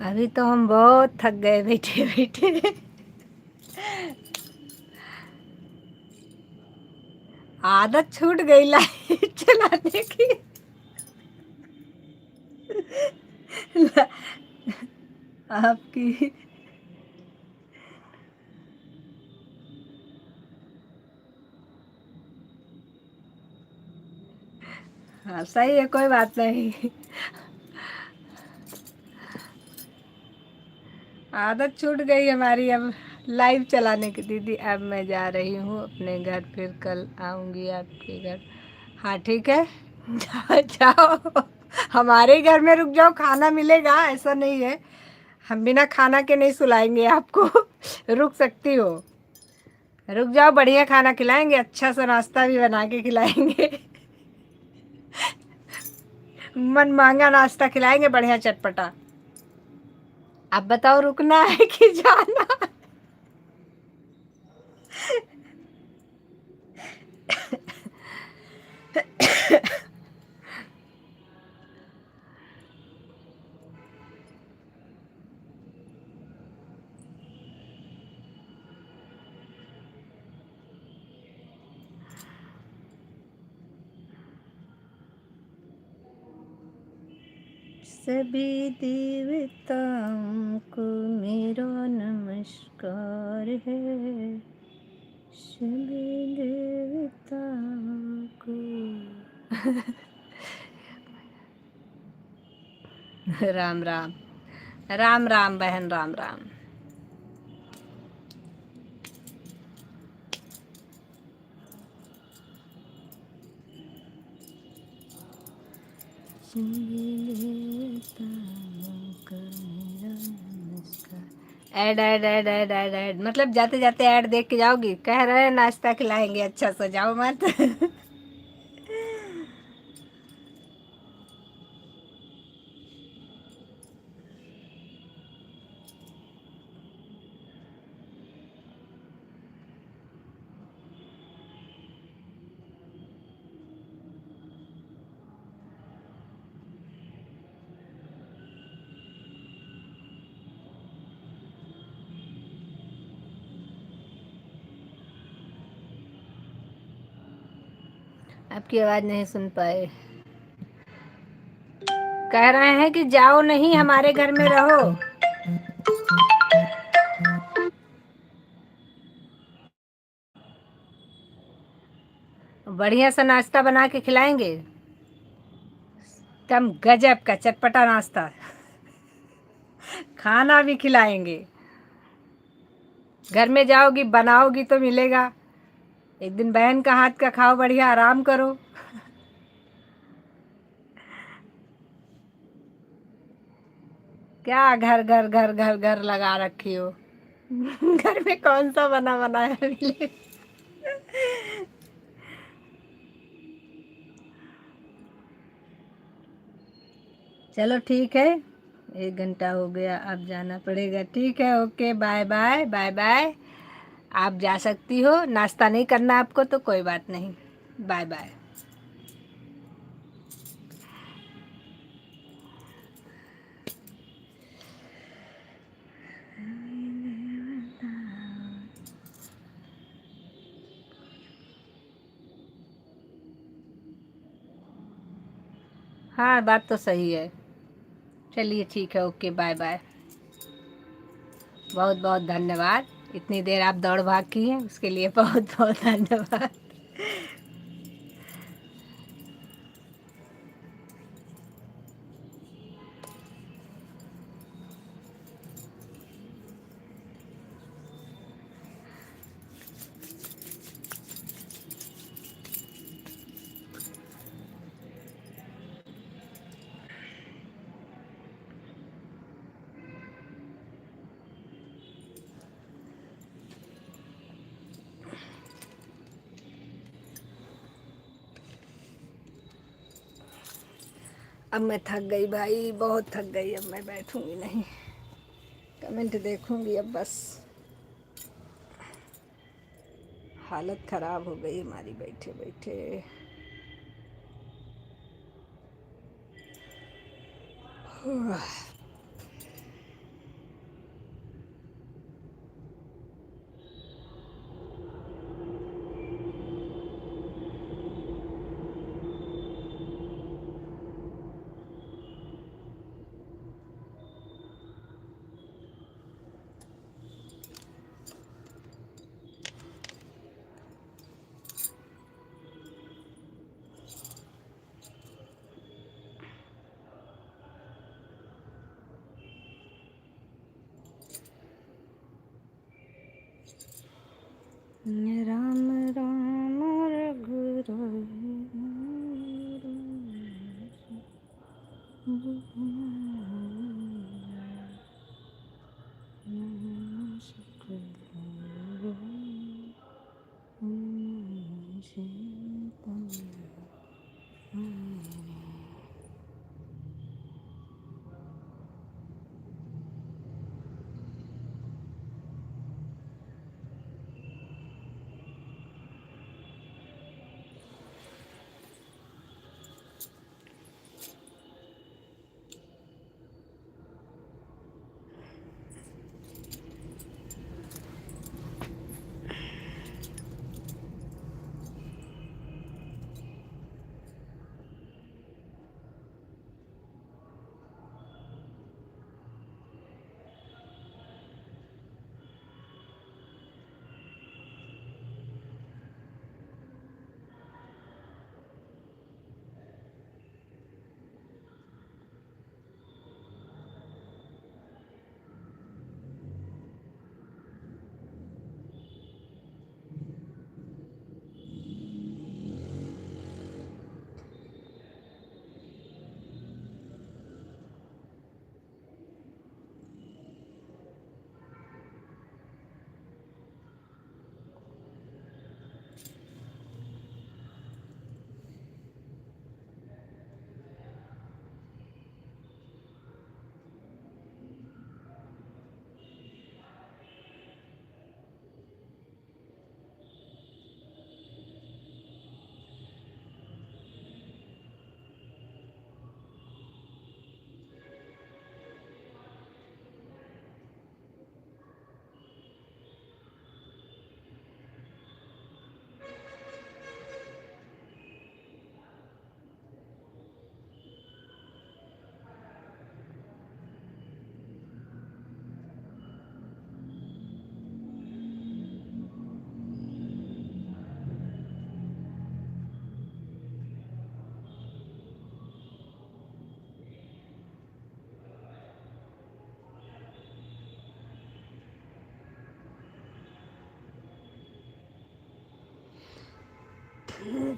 अभी तो हम बहुत थक गए बैठे बैठे। आदत छूट गई लाइट चलाने की। आपकी हाँ सही है, कोई बात नहीं। आदत छूट गई हमारी अब लाइव चलाने की। दीदी अब मैं जा रही हूँ अपने घर, फिर कल आऊँगी आपके घर। हाँ ठीक है। जाओ जाओ, हमारे घर में रुक जाओ, खाना मिलेगा, ऐसा नहीं है। हम बिना खाना के नहीं सुलाएंगे आपको। रुक सकती हो, रुक जाओ, बढ़िया खाना खिलाएंगे, अच्छा सा नाश्ता भी बना के खिलाएंगे। मन मांगा नाश्ता खिलाएंगे बढ़िया चटपटा। अब बताओ रुकना है कि जाना। सभी देवताओं को मेरा नमस्कार है, सभी देवताओं को। राम राम। राम राम बहन, राम राम। ऐड ऐड ऐड ऐड ऐड ऐड मतलब जाते जाते ऐड देख के जाओगी। कह रहे हैं नाश्ता खिलाएंगे, अच्छा से जाओ मत। आपकी आवाज नहीं सुन पाए। कह रहे हैं कि जाओ नहीं, हमारे घर में रहो। बढ़िया सा नाश्ता बना के खिलाएंगे, एकदम गजब का चटपटा नाश्ता। खाना भी खिलाएंगे। घर में जाओगी बनाओगी तो मिलेगा। एक दिन बहन का हाथ का खाओ, बढ़िया आराम करो। क्या घर घर घर घर घर लगा रखी हो। घर में कौन सा बना बनाया मिले। चलो ठीक है, 1 घंटा हो गया, अब जाना पड़ेगा। ठीक है, okay, bye bye bye bye. आप जा सकती हो, नाश्ता नहीं करना आपको तो कोई बात नहीं। Bye bye. हाँ, बात तो सही है। चलिए ठीक है, ओके, बाय बाय। बहुत बहुत धन्यवाद। इतनी देर आप दौड़ भाग की हैं उसके लिए बहुत बहुत धन्यवाद। अब मैं थक गई भाई, बहुत थक गई। अब मैं बैठूंगी नहीं, कमेंट देखूंगी अब बस। हालत ख़राब हो गई हमारी बैठे बैठे। राम राम रघुराई।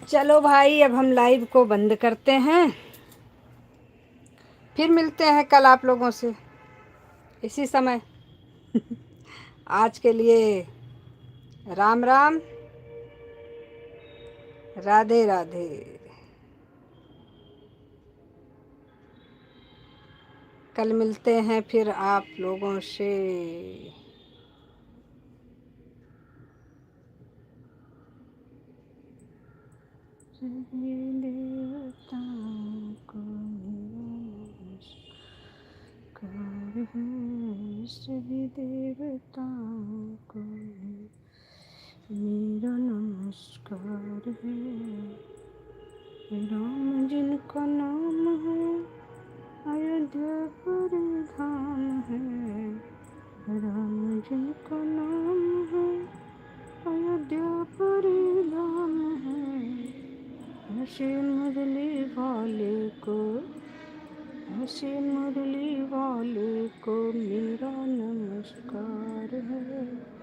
चलो भाई, अब हम लाइव को बंद करते हैं। फिर मिलते हैं कल आप लोगों से इसी समय। आज के लिए राम राम, राधे राधे। कल मिलते हैं फिर आप लोगों से। सभी देवताओं को नमस्कार है, सभी देवताओं को मेरा नमस्कार है। राम जिनका नाम है, अयोध्यापुरी धाम है। राम जिनका नाम है, अयोध्यापुरी धाम है। हंसे मुरली वाले को, हंसे मुरली वाले को मेरा नमस्कार है।